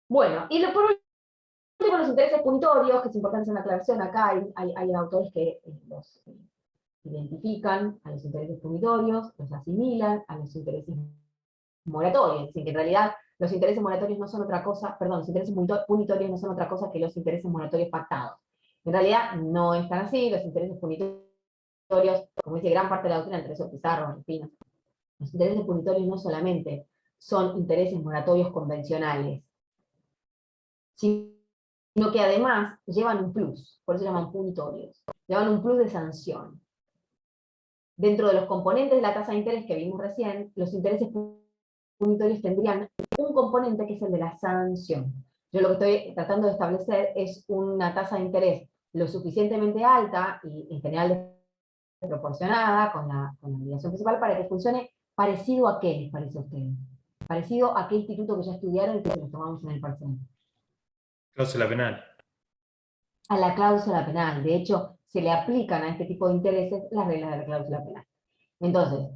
Bueno, y por último, los intereses punitorios, que es importante hacer una aclaración acá, hay autores que los identifican a los intereses punitorios, los asimilan a los intereses moratorios, es decir, que en realidad los intereses moratorios no son otra cosa, perdón, los intereses punitorios no son otra cosa que los intereses moratorios pactados. En realidad no es tan así, los intereses punitorios, como dice gran parte de la doctrina, entre esos Pizarro, Rufino, los intereses punitorios no solamente son intereses moratorios convencionales, sino que además llevan un plus, por eso se llaman punitorios, llevan un plus de sanción. Dentro de los componentes de la tasa de interés que vimos recién, los intereses punitorios tendrían un componente que es el de la sanción. Yo lo que estoy tratando de establecer es una tasa de interés lo suficientemente alta y en general proporcionada con la obligación principal para que funcione parecido a qué les parece a ustedes. Parecido a qué instituto que ya estudiaron y que se los tomamos en el parcial. Cláusula penal. A la cláusula penal. De hecho, se le aplican a este tipo de intereses las reglas de la cláusula penal. Entonces,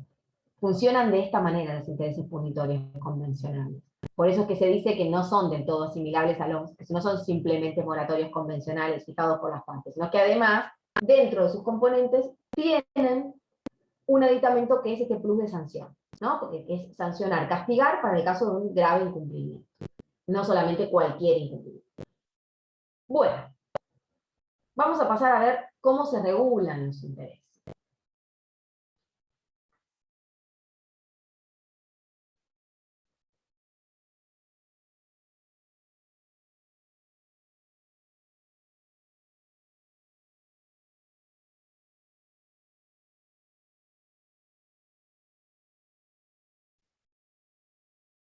funcionan de esta manera los intereses punitorios convencionales. Por eso es que se dice que no son del todo asimilables a los, que no son simplemente moratorios convencionales fijados por las partes, sino que además, dentro de sus componentes, tienen un aditamento que es este plus de sanción, ¿no? Porque es sancionar, castigar para el caso de un grave incumplimiento, no solamente cualquier incumplimiento. Bueno, vamos a pasar a ver cómo se regulan los intereses.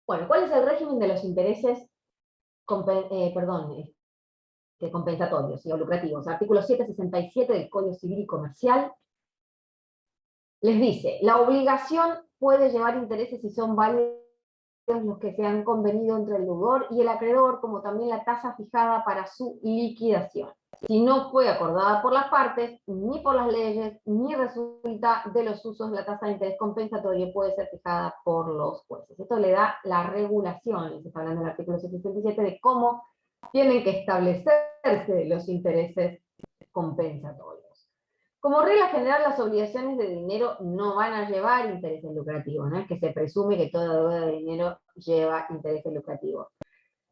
Bueno, ¿cuál es el régimen de los intereses compensatorios y lucrativos? Artículo 767 del Código Civil y Comercial les dice, la obligación puede llevar intereses si son válidos los que se han convenido entre el deudor y el acreedor, como también la tasa fijada para su liquidación. Si no fue acordada por las partes, ni por las leyes, ni resulta de los usos, la tasa de interés compensatorio puede ser fijada por los jueces. Esto le da la regulación, les está hablando del artículo 767, de cómo tienen que establecerse los intereses compensatorios. Como regla general, las obligaciones de dinero no van a llevar intereses lucrativos, ¿no? Es que se presume que toda deuda de dinero lleva intereses lucrativos,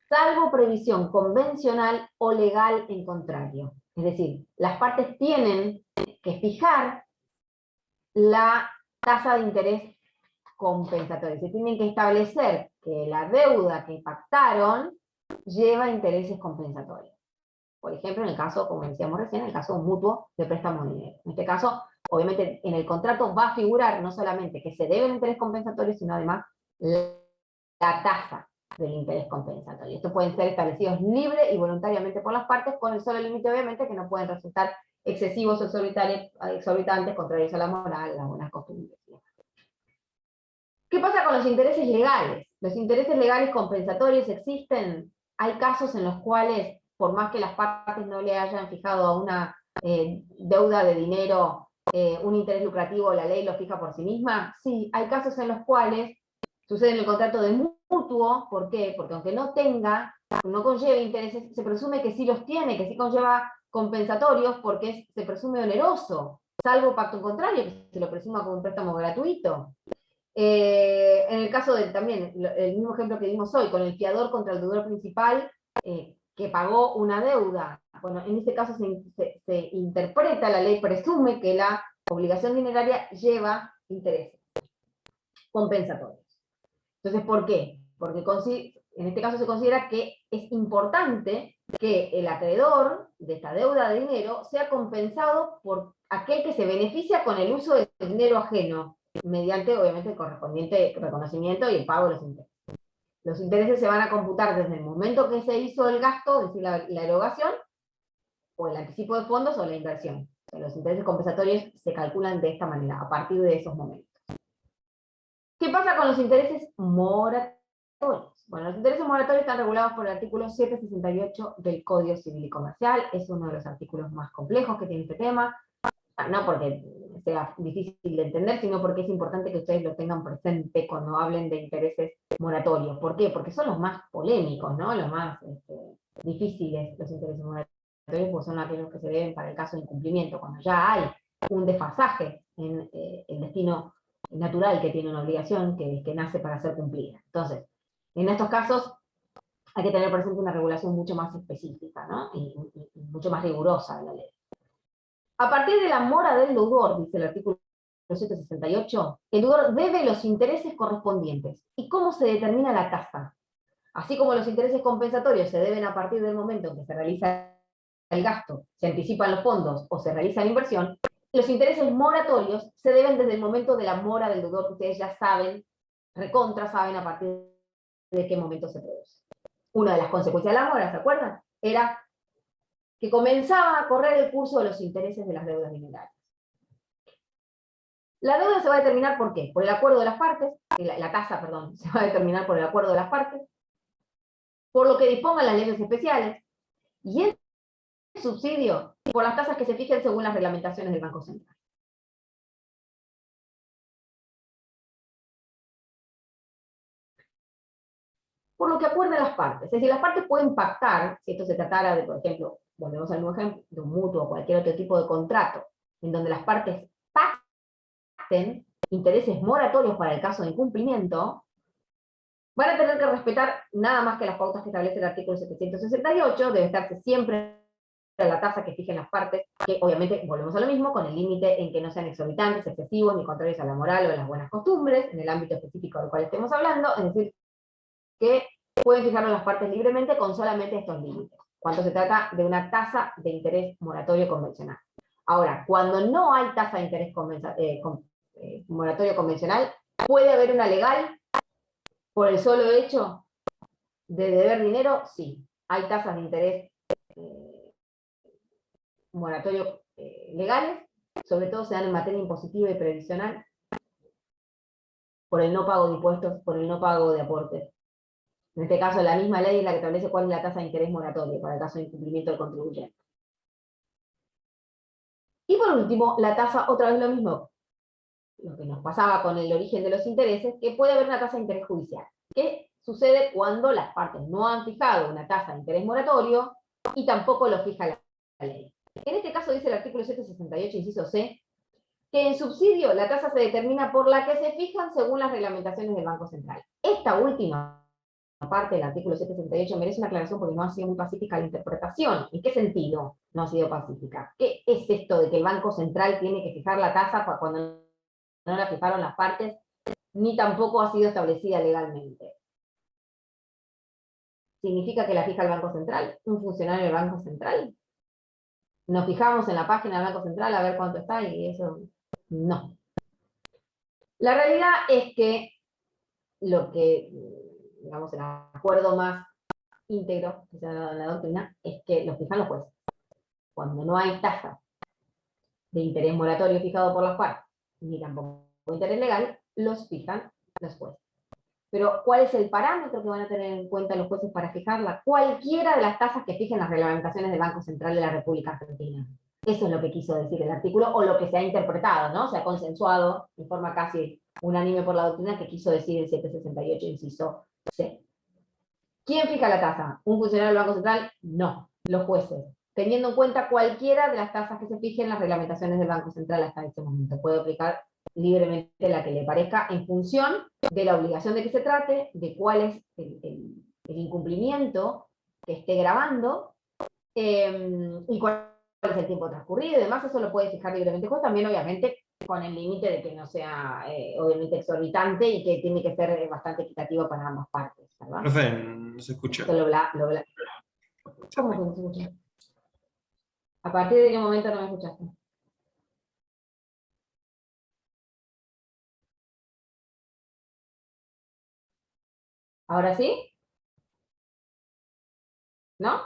salvo previsión convencional o legal en contrario. Es decir, las partes tienen que fijar la tasa de interés compensatoria. Se tienen que establecer que la deuda que pactaron lleva intereses compensatorios. Por ejemplo, en el caso, como decíamos recién, en el caso de un mutuo de préstamo de dinero. En este caso, obviamente, en el contrato va a figurar no solamente que se debe el interés compensatorio, sino además la tasa del interés compensatorio. Estos pueden ser establecidos libre y voluntariamente por las partes, con el solo límite, obviamente, que no pueden resultar excesivos o exorbitantes, contrarios a la moral, las buenas costumbres. ¿Qué pasa con los intereses legales? Los intereses legales compensatorios existen. Hay casos en los cuales, por más que las partes no le hayan fijado a una deuda de dinero un interés lucrativo, la ley lo fija por sí misma. Sí, hay casos en los cuales sucede en el contrato de mutuo. ¿Por qué? Porque aunque no conlleve intereses, se presume que sí los tiene, que sí conlleva compensatorios, porque se presume oneroso, salvo pacto en contrario, que se lo presuma como un préstamo gratuito. En el caso de también, el mismo ejemplo que dimos hoy, con el fiador contra el deudor principal que pagó una deuda. Bueno, en este caso se interpreta, la ley presume que la obligación dineraria lleva intereses compensatorios. Entonces, ¿por qué? Porque en este caso se considera que es importante que el acreedor de esta deuda de dinero sea compensado por aquel que se beneficia con el uso del dinero ajeno, mediante, obviamente, el correspondiente reconocimiento y el pago de los intereses. Los intereses se van a computar desde el momento que se hizo el gasto, es decir, la erogación, o el anticipo de fondos o la inversión. O sea, los intereses compensatorios se calculan de esta manera, a partir de esos momentos. ¿Qué pasa con los intereses moratorios? Bueno, los intereses moratorios están regulados por el artículo 768 del Código Civil y Comercial. Es uno de los artículos más complejos que tiene este tema. No porque porque sea difícil de entender, sino porque es importante que ustedes lo tengan presente cuando hablen de intereses moratorios. ¿Por qué? Porque son los más polémicos, ¿no? Los más difíciles, los intereses moratorios, pues son aquellos que se deben para el caso de incumplimiento, cuando ya hay un desfasaje en el destino natural que tiene una obligación que nace para ser cumplida. Entonces, en estos casos hay que tener presente una regulación mucho más específica, ¿no? y mucho más rigurosa de la ley. A partir de la mora del deudor, dice el artículo 168, el deudor debe los intereses correspondientes. ¿Y cómo se determina la tasa? Así como los intereses compensatorios se deben a partir del momento en que se realiza el gasto, se anticipan los fondos o se realiza la inversión, los intereses moratorios se deben desde el momento de la mora del deudor, que ustedes ya saben, recontra saben a partir de qué momento se produce. Una de las consecuencias de la mora, ¿se acuerdan? Era que comenzaba a correr el curso de los intereses de las deudas minerales. La deuda se va a determinar ¿por qué? Por el acuerdo de las partes, la tasa, perdón, se va a determinar por el acuerdo de las partes, por lo que dispongan las leyes especiales, y el subsidio por las tasas que se fijen según las reglamentaciones del Banco Central. Por lo que acuerden las partes. Es decir, las partes pueden pactar, si esto se tratara de, por ejemplo, volvemos al mismo ejemplo, de un mutuo o cualquier otro tipo de contrato, en donde las partes pacten intereses moratorios para el caso de incumplimiento, van a tener que respetar nada más que las pautas que establece el artículo 768, debe estarse siempre a la tasa que fijen las partes, que obviamente volvemos a lo mismo, con el límite en que no sean exorbitantes, excesivos, ni contrarios a la moral o a las buenas costumbres, en el ámbito específico del cual estemos hablando, es decir, que pueden fijarlo las partes libremente con solamente estos límites, cuando se trata de una tasa de interés moratorio convencional. Ahora, cuando no hay tasa de interés moratorio convencional, puede haber una legal por el solo hecho de deber dinero, sí. Hay tasas de interés moratorio legales, sobre todo se dan en materia impositiva y previsional, por el no pago de impuestos, por el no pago de aportes. En este caso, la misma ley es la que establece cuál es la tasa de interés moratorio para el caso de incumplimiento del contribuyente. Y por último, la tasa, otra vez lo mismo, lo que nos pasaba con el origen de los intereses, que puede haber una tasa de interés judicial. ¿Qué sucede cuando las partes no han fijado una tasa de interés moratorio y tampoco lo fija la ley? En este caso dice el artículo 768, inciso C, que en subsidio la tasa se determina por la que se fijan según las reglamentaciones del Banco Central. Esta última parte del artículo 768 merece una aclaración porque no ha sido muy pacífica la interpretación. ¿En qué sentido no ha sido pacífica? ¿Qué es esto de que el Banco Central tiene que fijar la tasa cuando no la fijaron las partes, ni tampoco ha sido establecida legalmente? ¿Significa que la fija el Banco Central? ¿Un funcionario del Banco Central? ¿Nos fijamos en la página del Banco Central a ver cuánto está y eso? No. La realidad es que lo que, digamos, el acuerdo más íntegro que se ha dado en la doctrina es que los fijan los jueces. Cuando no hay tasa de interés moratorio fijado por las partes, ni tampoco interés legal, los fijan los jueces. Pero, ¿cuál es el parámetro que van a tener en cuenta los jueces para fijarla? Cualquiera de las tasas que fijen las reglamentaciones del Banco Central de la República Argentina. Eso es lo que quiso decir el artículo, o lo que se ha interpretado, ¿no? Se ha consensuado en forma casi unánime por la doctrina que quiso decir el 768, inciso C. ¿Quién fija la tasa? ¿Un funcionario del Banco Central? No, los jueces. Teniendo en cuenta cualquiera de las tasas que se fijen en las reglamentaciones del Banco Central hasta este momento. Puede aplicar libremente la que le parezca en función de la obligación de que se trate, de cuál es el incumplimiento que esté grabando, y cuál es el tiempo transcurrido y demás. Eso lo puede fijar libremente el juez, también obviamente con el límite de que no sea obviamente exorbitante y que tiene que ser bastante equitativo para ambas partes, ¿verdad? Profe, no se escucha. Esto ¿Cómo que no se escucha? ¿A partir de qué momento no me escuchaste? ¿Ahora sí? ¿No?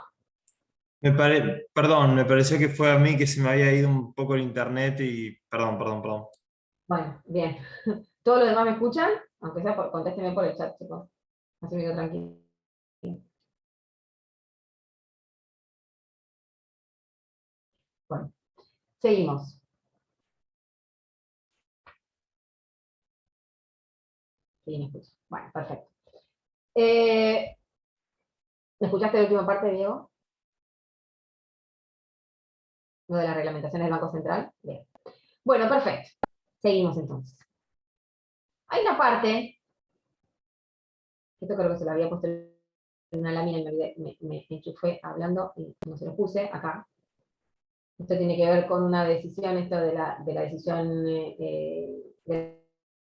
Perdón, me pareció que fue a mí que se me había ido un poco el internet y... Perdón. Bueno, bien. ¿Todos los demás me escuchan? Aunque sea, contéstenme por el chat, chicos. Así me quedo tranquilo. Bueno, seguimos. Sí, me escucho. Bueno, perfecto. ¿Me escuchaste la última parte, Diego? Lo de las reglamentaciones del Banco Central. Bien. Bueno, perfecto. Seguimos entonces. Hay una parte, esto creo que se lo había puesto en una lámina y me enchufé hablando y no se lo puse acá. Esto tiene que ver con una decisión, esto de la decisión del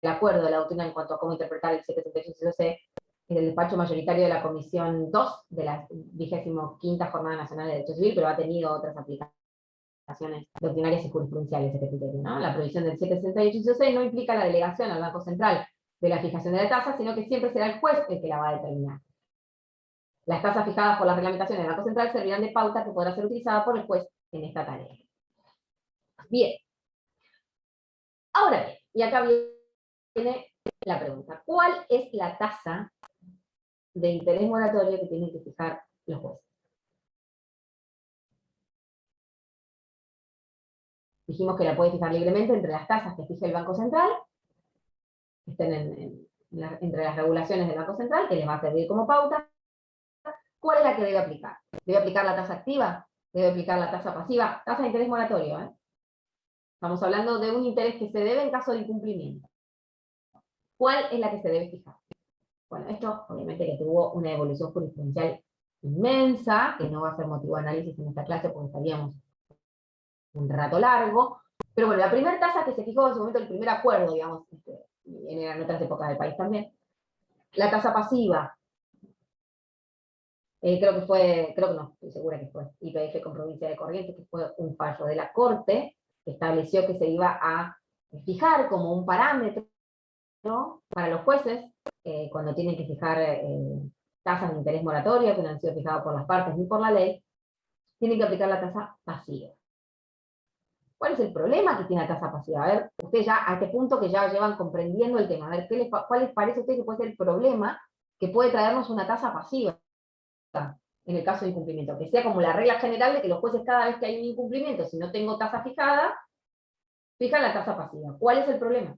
acuerdo de la doctrina en cuanto a cómo interpretar el 778-C, en el despacho mayoritario de la Comisión 2 de la 25ª Jornada Nacional de Derecho Civil, pero ha tenido otras aplicaciones doctrinarias y jurisprudenciales este criterio, ¿no? La provisión del 768-C no implica la delegación al Banco Central de la fijación de la tasa, sino que siempre será el juez el que la va a determinar. Las tasas fijadas por las reglamentaciones del Banco Central servirán de pauta que podrá ser utilizada por el juez en esta tarea. Bien. Ahora bien, y acá viene la pregunta. ¿Cuál es la tasa de interés moratorio que tienen que fijar los jueces? Dijimos que la puede fijar libremente entre las tasas que fije el Banco Central, que estén entre las regulaciones del Banco Central, que les va a servir como pauta. ¿Cuál es la que debe aplicar? ¿Debe aplicar la tasa activa? ¿Debe aplicar la tasa pasiva? Tasa de interés moratorio, ¿eh? Estamos hablando de un interés que se debe en caso de incumplimiento. ¿Cuál es la que se debe fijar? Bueno, esto obviamente que tuvo una evolución jurisprudencial inmensa, que no va a ser motivo de análisis en esta clase porque estaríamos un rato largo. Pero bueno, la primera tasa que se fijó en su momento, el primer acuerdo, digamos, en otras épocas del país también, la tasa pasiva, creo que no, estoy segura que fue YPF con Provincia de Corrientes, que fue un fallo de la Corte, que estableció que se iba a fijar como un parámetro, ¿no?, para los jueces, cuando tienen que fijar tasas de interés moratorio, que no han sido fijadas por las partes ni por la ley, tienen que aplicar la tasa pasiva. ¿Cuál es el problema que tiene la tasa pasiva? A ver, ustedes ya a este punto que ya llevan comprendiendo el tema, a ver, ¿cuál les parece a ustedes que puede ser el problema que puede traernos una tasa pasiva en el caso de incumplimiento? Que sea como la regla general de que los jueces cada vez que hay un incumplimiento, si no tengo tasa fijada, fijan la tasa pasiva. ¿Cuál es el problema?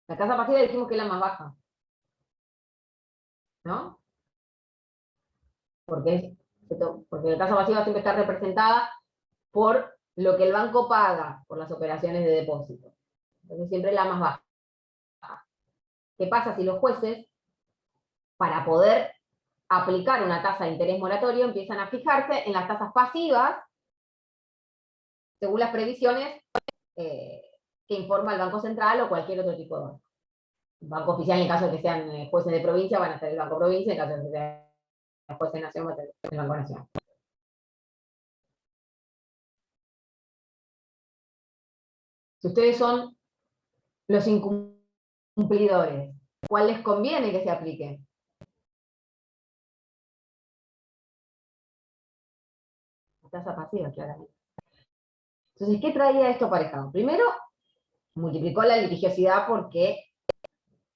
La tasa pasiva dijimos que es la más baja, ¿no? Porque la tasa pasiva siempre está representada por lo que el banco paga por las operaciones de depósito. Entonces siempre es la más baja. ¿Qué pasa si los jueces, para poder aplicar una tasa de interés moratorio, empiezan a fijarse en las tasas pasivas, según las previsiones que informa el Banco Central o cualquier otro tipo de banco? El banco oficial, en caso de que sean jueces de provincia, van a ser el Banco Provincia, en caso de que sean jueces de nación, va a ser el Banco Nación. Si ustedes son los incumplidores, ¿cuál les conviene que se aplique? La tasa pasiva, claramente. Entonces, ¿qué traía esto aparejado? Primero, multiplicó la litigiosidad porque,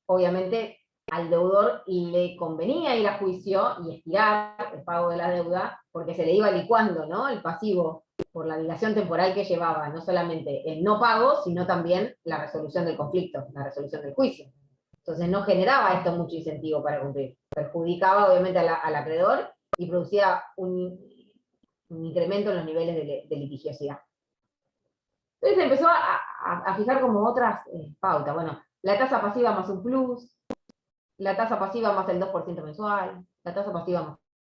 obviamente, al deudor le convenía ir a juicio y estirar el pago de la deuda, porque se le iba licuando, ¿no?, el pasivo por la dilación temporal que llevaba, no solamente el no pago, sino también la resolución del conflicto, la resolución del juicio. Entonces no generaba esto mucho incentivo para cumplir. Perjudicaba obviamente al acreedor y producía un incremento en los niveles de litigiosidad. Entonces se empezó a fijar como otras pautas. Bueno, la tasa pasiva más un plus, la tasa pasiva más el 2% mensual, la tasa pasiva más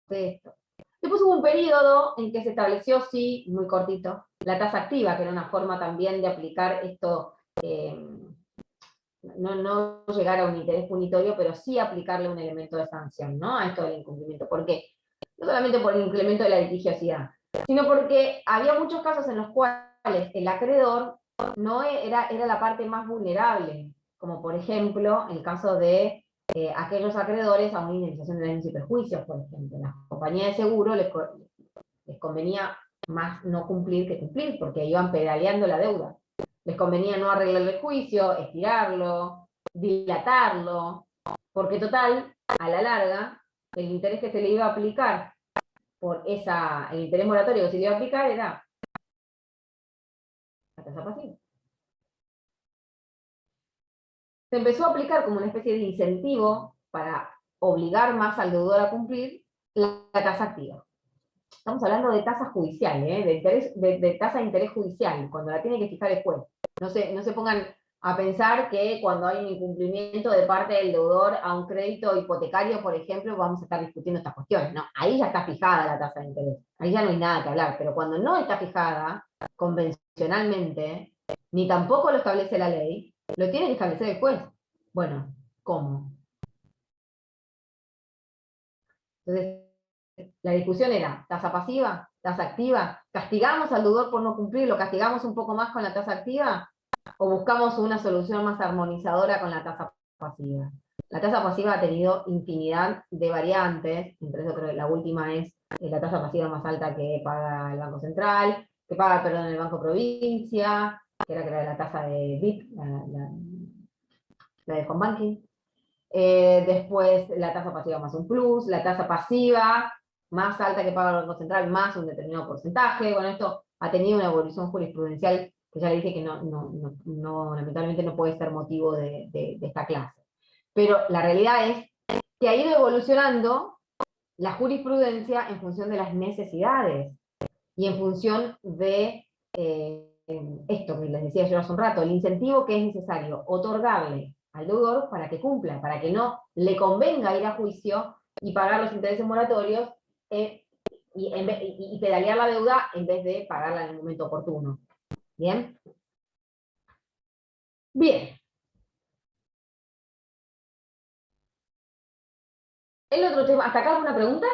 esto. Después hubo un periodo en que se estableció, sí, muy cortito, la tasa activa, que era una forma también de aplicar esto, no llegar a un interés punitorio, pero sí aplicarle un elemento de sanción, ¿no?, a esto del incumplimiento. ¿Por qué? No solamente por el incremento de la litigiosidad, sino porque había muchos casos en los cuales el acreedor no era la parte más vulnerable, como por ejemplo el caso de aquellos acreedores a una indemnización de daños y perjuicios, por ejemplo. Las compañías de seguro les convenía más no cumplir que cumplir, porque iban pedaleando la deuda. Les convenía no arreglar el juicio, estirarlo, dilatarlo, porque total, a la larga, el interés que se le iba a aplicar por el interés moratorio que se le iba a aplicar era la tasa pasiva. Se empezó a aplicar como una especie de incentivo para obligar más al deudor a cumplir la tasa activa. Estamos hablando de tasa judicial, de tasa de interés judicial, cuando la tiene que fijar el juez. No se pongan a pensar que cuando hay un incumplimiento de parte del deudor a un crédito hipotecario, por ejemplo, vamos a estar discutiendo estas cuestiones. No, ahí ya está fijada la tasa de interés. Ahí ya no hay nada que hablar. Pero cuando no está fijada convencionalmente, ni tampoco lo establece la ley, lo tiene que establecer el juez. Bueno, ¿cómo? Entonces, la discusión era tasa pasiva, tasa activa, ¿castigamos al deudor por no cumplir? ¿Lo castigamos un poco más con la tasa activa? ¿O buscamos una solución más armonizadora con la tasa pasiva? La tasa pasiva ha tenido infinidad de variantes, entre eso creo que la última es la tasa pasiva más alta que paga el Banco Central, que paga, perdón, el Banco Provincia, que era la tasa de BIP, la de home banking. Después la tasa pasiva más un plus, la tasa pasiva más alta que paga el Banco Central más un determinado porcentaje. Bueno, esto ha tenido una evolución jurisprudencial que ya le dije que lamentablemente no puede ser motivo de esta clase. Pero la realidad es que ha ido evolucionando la jurisprudencia en función de las necesidades y en función de esto que les decía yo hace un rato, el incentivo que es necesario otorgarle al deudor para que cumpla, para que no le convenga ir a juicio y pagar los intereses moratorios y pedalear la deuda en vez de pagarla en el momento oportuno. ¿Bien? Bien. El otro tema, ¿hasta acá alguna pregunta?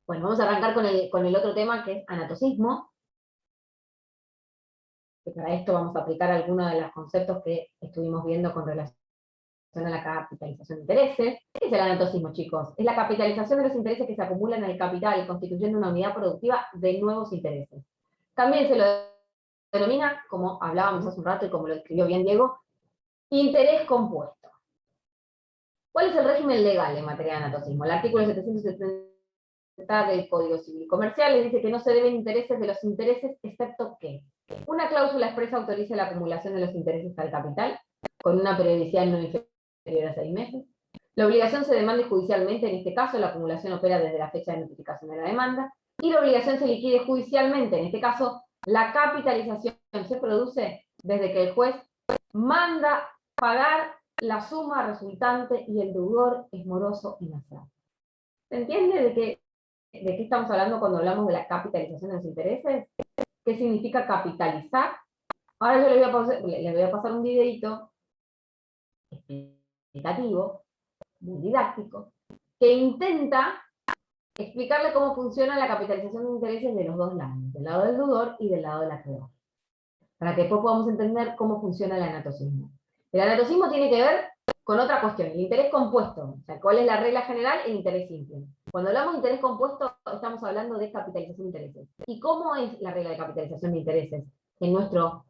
Bueno, vamos a arrancar con el otro tema que es anatocismo. Que para esto vamos a aplicar algunos de los conceptos que estuvimos viendo con relación a la capitalización de intereses. ¿Qué es el anatocismo, chicos? Es la capitalización de los intereses que se acumulan en el capital, constituyendo una unidad productiva de nuevos intereses. También se lo denomina, como hablábamos hace un rato y como lo describió bien Diego, interés compuesto. ¿Cuál es el régimen legal en materia de anatocismo? El artículo 770 del Código Civil y Comercial le dice que no se deben intereses de los intereses, excepto que una cláusula expresa autorice la acumulación de los intereses al capital, con una periodicidad no inferior a 6 meses. La obligación se demande judicialmente, en este caso la acumulación opera desde la fecha de notificación de la demanda, y la obligación se liquide judicialmente, en este caso la capitalización se produce desde que el juez manda pagar la suma resultante y el deudor es moroso y naciente. ¿Se entiende de qué estamos hablando cuando hablamos de la capitalización de los intereses? ¿Qué significa capitalizar? Ahora yo les voy a pasar un videito explicativo, muy didáctico, que intenta explicarle cómo funciona la capitalización de intereses de los dos lados, del lado del deudor y del lado del acreedor, para que después podamos entender cómo funciona el anatocismo. El anatocismo tiene que ver con otra cuestión, el interés compuesto, o sea, ¿cuál es la regla general? El interés simple. Cuando hablamos de interés compuesto, estamos hablando de capitalización de intereses. ¿Y cómo es la regla de capitalización de intereses? En nuestro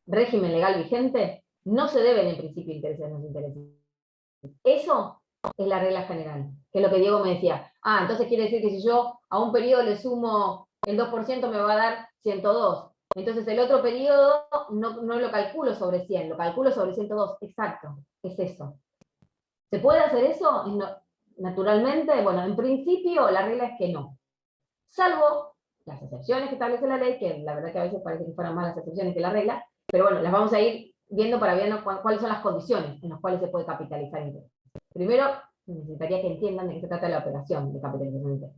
régimen legal vigente, no se deben en principio intereses en los intereses. Eso es la regla general, que es lo que Diego me decía. Ah, entonces quiere decir que si yo a un periodo le sumo el 2% me va a dar 102. Entonces el otro periodo no lo calculo sobre 100, lo calculo sobre 102. Exacto, es eso. ¿Se puede hacer eso? Naturalmente, bueno, en principio la regla es que no. Salvo las excepciones que establece la ley, que la verdad que a veces parece que fueran más las excepciones que la regla, pero bueno, las vamos a ir viendo para ver cuáles son las condiciones en las cuales se puede capitalizar interés. Primero, necesitaría que entiendan de qué se trata la operación de capitalización de interés.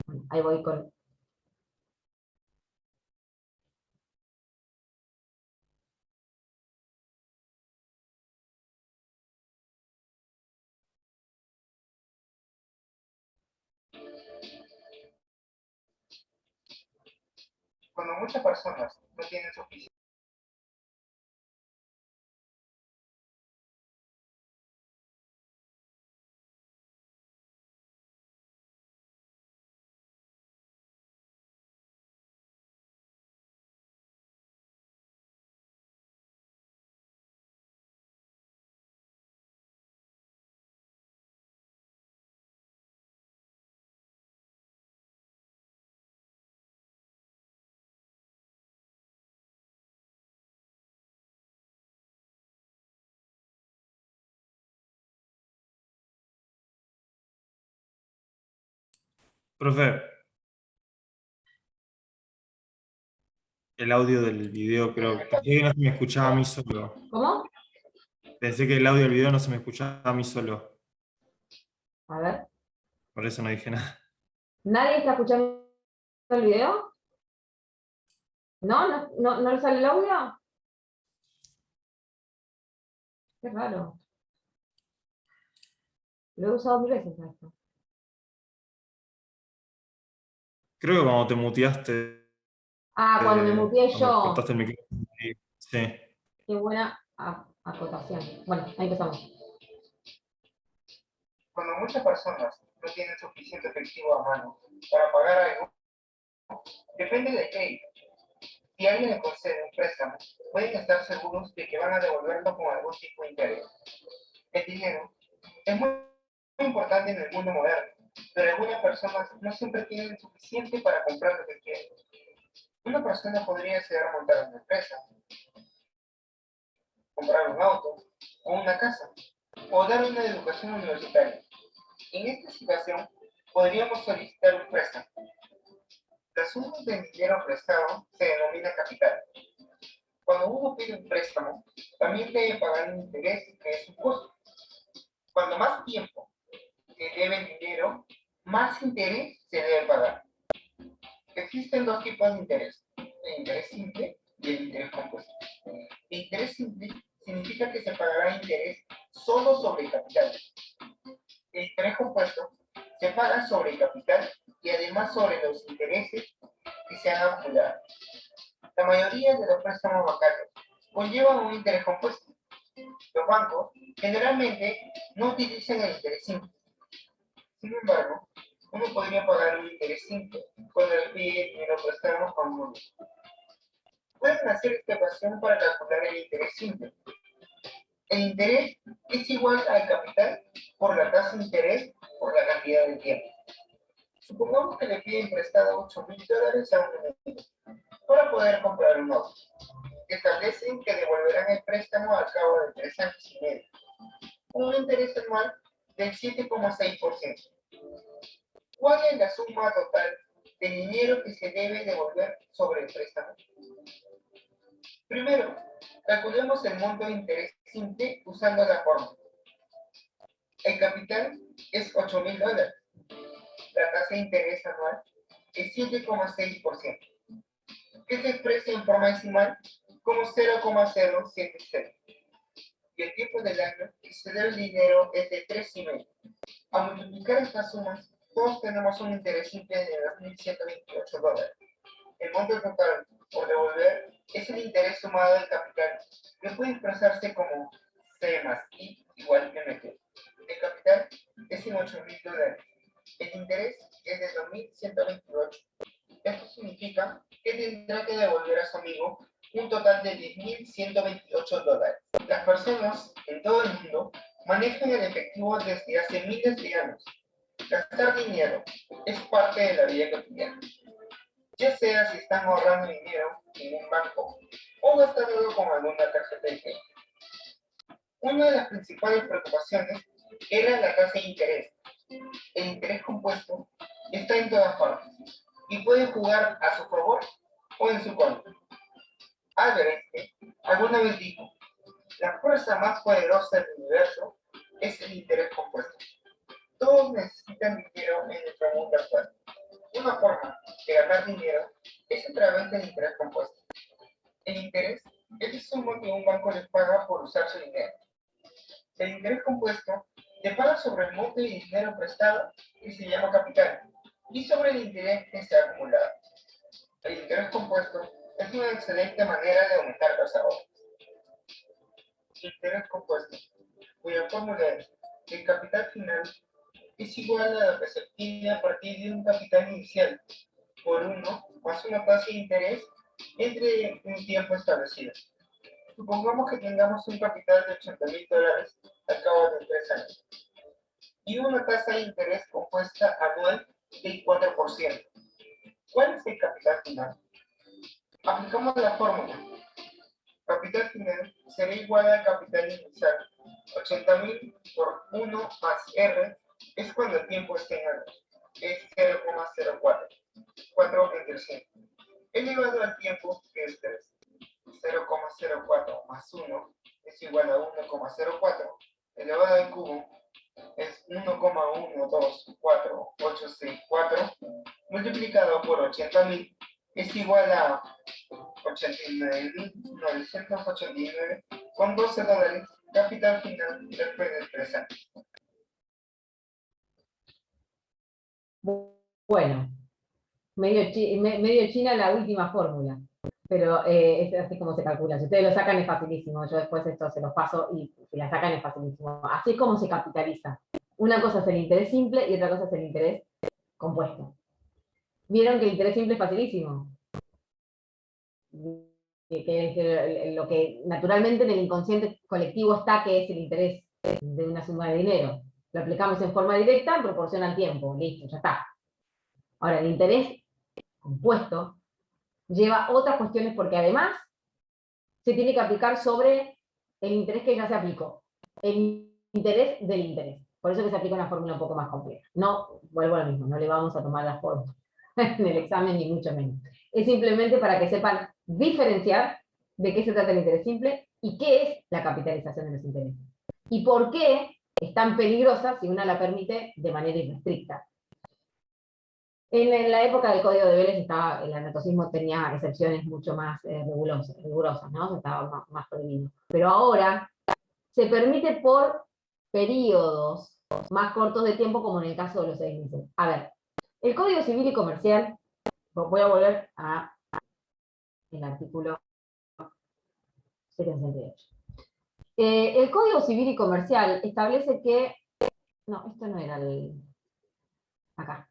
Bueno, ahí voy con... Cuando muchas personas no tienen suficiente Profe, el audio del video pensé que no se me escuchaba a mí solo. ¿Cómo? Pensé que el audio del video no se me escuchaba a mí solo. A ver. Por eso no dije nada. ¿Nadie está escuchando el video? ¿No le sale el audio? Qué raro. Lo he usado 1000 veces a esto. Creo que cuando te muteaste, Ah, cuando me muteé cuando yo. cortaste el micrófono. Sí. Qué buena acotación. Bueno, ahí empezamos. Cuando muchas personas no tienen suficiente efectivo a mano para pagar algo, depende de qué. Si alguien le concede un préstamo, pueden estar seguros de que van a devolverlo con algún tipo de interés. El dinero es muy importante en el mundo moderno, pero algunas personas no siempre tienen suficiente para comprar lo que quieren. Una persona podría desear montar una empresa, comprar un auto o una casa, o dar una educación universitaria. En esta situación, podríamos solicitar un préstamo. La suma de dinero prestado se denomina capital. Cuando uno pide un préstamo, también debe pagar un interés que es su costo. Cuando más tiempo se debe el dinero, más interés se debe pagar. Existen dos tipos de interés, el interés simple y el interés compuesto. El interés simple significa que se pagará interés solo sobre el capital. El interés compuesto se paga sobre el capital y además sobre los intereses que se han acumulado. La mayoría de los préstamos bancarios conllevan un interés compuesto. Los bancos generalmente no utilizan el interés simple. Sin embargo, uno podría pagar un interés simple cuando le pide dinero prestado a un monto. Pueden hacer esta ecuación para calcular el interés simple. El interés es igual al capital por la tasa de interés por la cantidad de tiempo. Supongamos que le piden prestado $8,000 a un amigo para poder comprar un auto. Establecen que devolverán el préstamo al cabo de 3 años y medio, con un interés anual del 7,6%. ¿Cuál es la suma total de dinero que se debe devolver sobre el préstamo? Primero, calculemos el monto de interés simple usando la fórmula. El capital es $8,000. La tasa de interés anual es 7,6%, que se expresa en forma decimal como 0,070. Y el tiempo del año que se debe el dinero es de 3,5. Al multiplicar estas sumas, todos tenemos un interés simple de $2,128. El monto total por devolver es el interés sumado del capital, que puede expresarse como C más I igual MT. El capital es en $8,000. El interés es de 2,128. Esto significa que tendrá que devolver a su amigo un total de $10,128. Las personas en todo el mundo manejan el efectivo desde hace miles de años. Gastar dinero es parte de la vida cotidiana, ya sea si están ahorrando dinero en un banco o gastándolo con alguna tarjeta de crédito. Una de las principales preocupaciones era la tasa de interés. El interés compuesto está en todas partes y puede jugar a su favor o en su contra. Albert Einstein alguna vez dijo: la fuerza más poderosa del universo es el interés compuesto. Todos necesitan dinero en nuestro mundo actual. Una forma de ganar dinero es a través del interés compuesto. El interés es el sumo que un banco les paga por usar su dinero. El interés compuesto le paga sobre el monto de dinero prestado, que se llama capital, y sobre el interés que se ha acumulado. El interés compuesto es una excelente manera de aumentar los ahorros. Interés compuesto, cuya fórmula es: el capital final es igual a lo que se obtiene a partir de un capital inicial por 1 más una tasa de interés entre un tiempo establecido. Supongamos que tengamos un capital de $80,000 al cabo de 3 años y una tasa de interés compuesta anual del 4%. ¿Cuál es el capital final? Aplicamos la fórmula. Capital final será igual al capital inicial. 80,000 por 1 más R es cuando el tiempo esté en años. es 0,04, 4 entre 100, elevado al tiempo, que es 3. 0,04 más 1 es igual a 1,04, elevado al cubo es 1,124,864, multiplicado por 80.000 es igual a 89.989,12 dólares, capital final después de 3 años. Bueno, medio china la última fórmula, pero es así como se calcula. Si ustedes lo sacan es facilísimo, yo después esto se los paso y si la sacan es facilísimo. Así es como se capitaliza. Una cosa es el interés simple y otra cosa es el interés compuesto. ¿Vieron que el interés simple es facilísimo? Que lo que naturalmente en el inconsciente colectivo está, que es el interés de una suma de dinero. Lo aplicamos en forma directa en proporción al tiempo. Listo, ya está. Ahora, el interés compuesto lleva otras cuestiones porque además se tiene que aplicar sobre el interés que ya se aplicó. El interés del interés. Por eso que se aplica una fórmula un poco más compleja. No, vuelvo a lo mismo, no le vamos a tomar la fórmula en el examen ni mucho menos. Es simplemente para que sepan diferenciar de qué se trata el interés simple y qué es la capitalización de los intereses. Y por qué es tan peligrosa si una la permite de manera irrestricta. En la época del Código de Vélez el anatocismo tenía excepciones mucho más rigurosas, ¿no? Estaba más prohibido. Pero ahora se permite por periodos más cortos de tiempo, como en el caso de los 6 meses. A ver, el Código Civil y Comercial, voy a volver a el artículo 78. El Código Civil y Comercial establece que... No, esto no era el... Acá.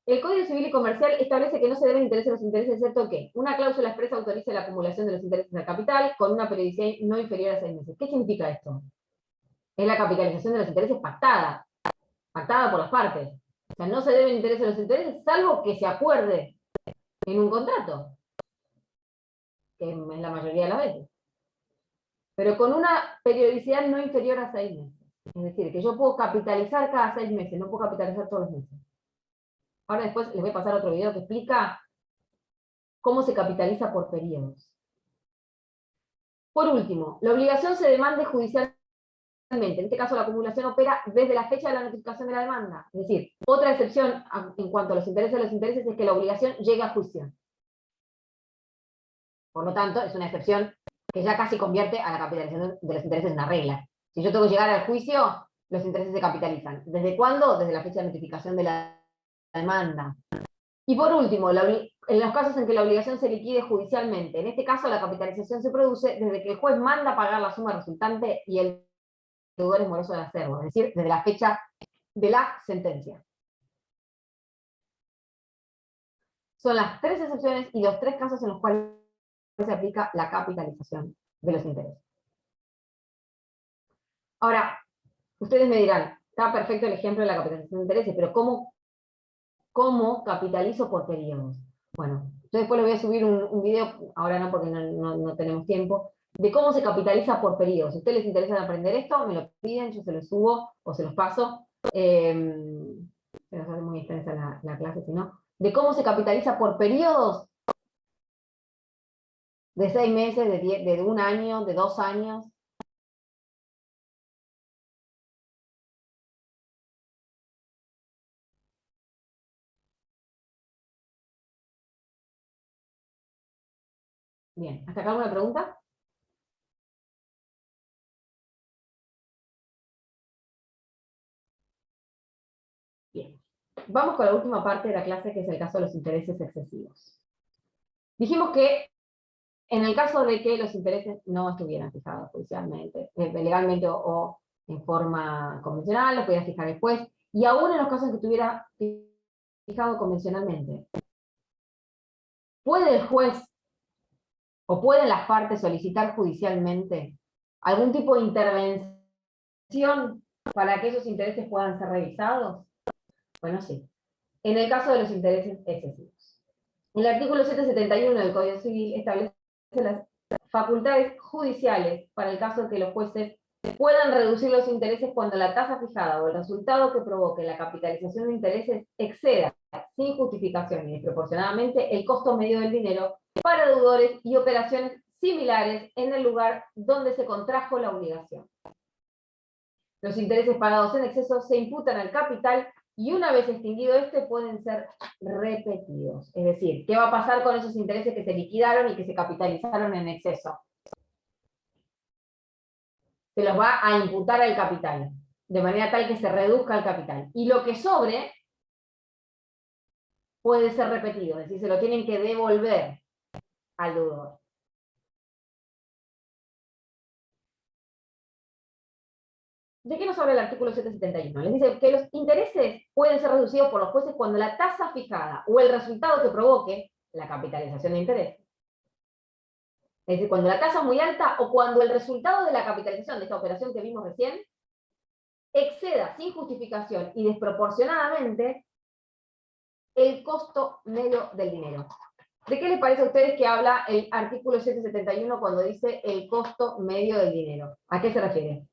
El Código Civil y Comercial establece que no se deben interesar los intereses, excepto que una cláusula expresa autorice la acumulación de los intereses del capital con una periodicidad no inferior a 6 meses. ¿Qué significa esto? Es la capitalización de los intereses pactada por las partes. O sea, no se deben interesar los intereses, salvo que se acuerde en un contrato, que es la mayoría de las veces. Pero con una periodicidad no inferior a 6 meses. Es decir, que yo puedo capitalizar cada 6 meses, no puedo capitalizar todos los meses. Ahora después les voy a pasar otro video que explica cómo se capitaliza por periodos. Por último, la obligación se demande judicialmente. En este caso, la acumulación opera desde la fecha de la notificación de la demanda. Es decir, otra excepción en cuanto a los intereses es que la obligación llegue a juicio. Por lo tanto, es una excepción que ya casi convierte a la capitalización de los intereses en una regla. Si yo tengo que llegar al juicio, los intereses se capitalizan. ¿Desde cuándo? Desde la fecha de notificación de la demanda. Y por último, en los casos en que la obligación se liquide judicialmente, en este caso la capitalización se produce desde que el juez manda pagar la suma resultante y el deudor es moroso de hacerlo, es decir, desde la fecha de la sentencia. Son las 3 excepciones y los 3 casos en los cuales se aplica la capitalización de los intereses. Ahora, ustedes me dirán, está perfecto el ejemplo de la capitalización de intereses, pero ¿cómo capitalizo por periodos? Bueno, yo después les voy a subir un video, ahora no porque no tenemos tiempo, de cómo se capitaliza por periodos. Si a ustedes les interesa aprender esto, me lo piden, yo se los subo o se los paso. Se nos hace muy extensa la clase, si no. De cómo se capitaliza por periodos de 6 meses, de 1 año, de 2 años. Bien, ¿hasta acá alguna pregunta? Bien. Vamos con la última parte de la clase, que es el caso de los intereses excesivos. Dijimos que en el caso de que los intereses no estuvieran fijados judicialmente, legalmente o en forma convencional, los podía fijar el juez, y aún en los casos en que estuviera fijado convencionalmente, ¿puede el juez o pueden las partes solicitar judicialmente algún tipo de intervención para que esos intereses puedan ser revisados? Bueno, sí. En el caso de los intereses excesivos. El artículo 771 del Código Civil establece las facultades judiciales para el caso de que los jueces puedan reducir los intereses cuando la tasa fijada o el resultado que provoque la capitalización de intereses exceda, sin justificación y desproporcionadamente, el costo medio del dinero para deudores y operaciones similares en el lugar donde se contrajo la obligación. Los intereses pagados en exceso se imputan al capital y una vez extinguido este pueden ser repetidos. Es decir, ¿qué va a pasar con esos intereses que se liquidaron y que se capitalizaron en exceso? Se los va a imputar al capital, de manera tal que se reduzca el capital. Y lo que sobre puede ser repetido, es decir, se lo tienen que devolver al deudor. ¿De qué nos habla el artículo 771? Les dice que los intereses pueden ser reducidos por los jueces cuando la tasa fijada o el resultado que provoque la capitalización de interés. Es decir, cuando la tasa es muy alta o cuando el resultado de la capitalización de esta operación que vimos recién exceda sin justificación y desproporcionadamente el costo medio del dinero. ¿De qué les parece a ustedes que habla el artículo 771 cuando dice el costo medio del dinero? ¿A qué se refiere?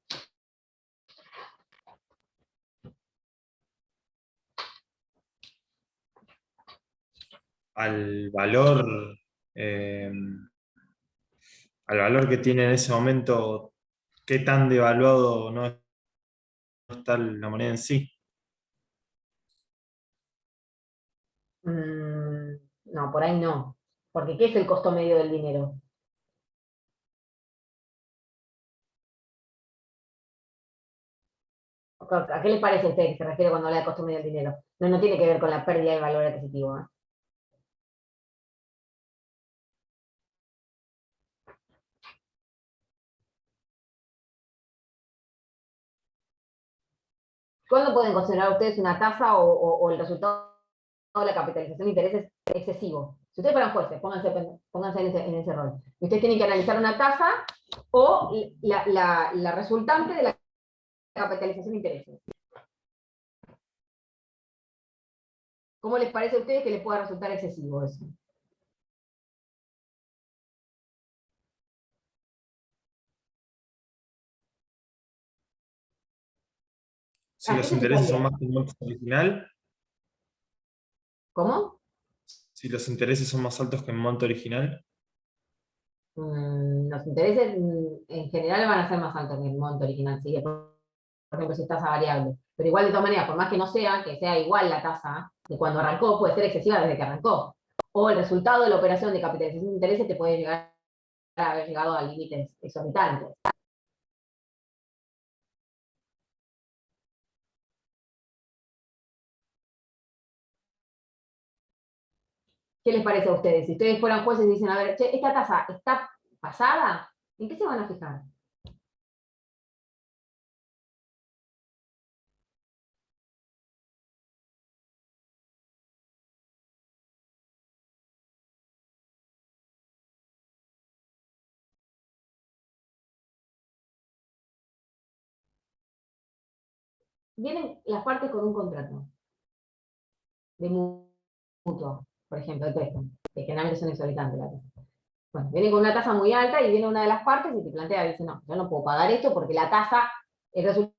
Al valor, al valor que tiene en ese momento, qué tan devaluado no está la moneda en sí. No, por ahí no. Porque ¿qué es el costo medio del dinero? ¿A qué les parece a ustedes que se refiere cuando habla de costo medio del dinero? No, no tiene que ver con la pérdida del valor adquisitivo, ¿eh? ¿Cuándo pueden considerar ustedes una tasa o el resultado de la capitalización de intereses excesivo? Si ustedes fueran jueces, pónganse en ese rol. Y ustedes tienen que analizar una tasa o la resultante de la capitalización de intereses. ¿Cómo les parece a ustedes que les pueda resultar excesivo eso? Si ¿A qué los se intereses son fijaría? más que el monto original, ¿Cómo? si los intereses son más altos que el monto original, Los intereses en general van a ser más altos que el monto original, ¿sí? Por ejemplo, si es tasa variable. Pero igual, de todas maneras, por más que no sea, que sea igual la tasa de cuando arrancó, puede ser excesiva desde que arrancó. O el resultado de la operación de capitalización de intereses te puede llegar a haber llegado a límites exorbitantes. ¿Qué les parece a ustedes? Si ustedes fueran jueces y dicen, a ver, che, esta tasa está pasada, ¿en qué se van a fijar? Vienen las partes con un contrato de mutuo, por ejemplo, de préstamo, que generalmente son exorbitantes la tasa. Bueno, viene con una tasa muy alta y viene una de las partes y te plantea, dice, no, yo no puedo pagar esto porque la tasa, el resultado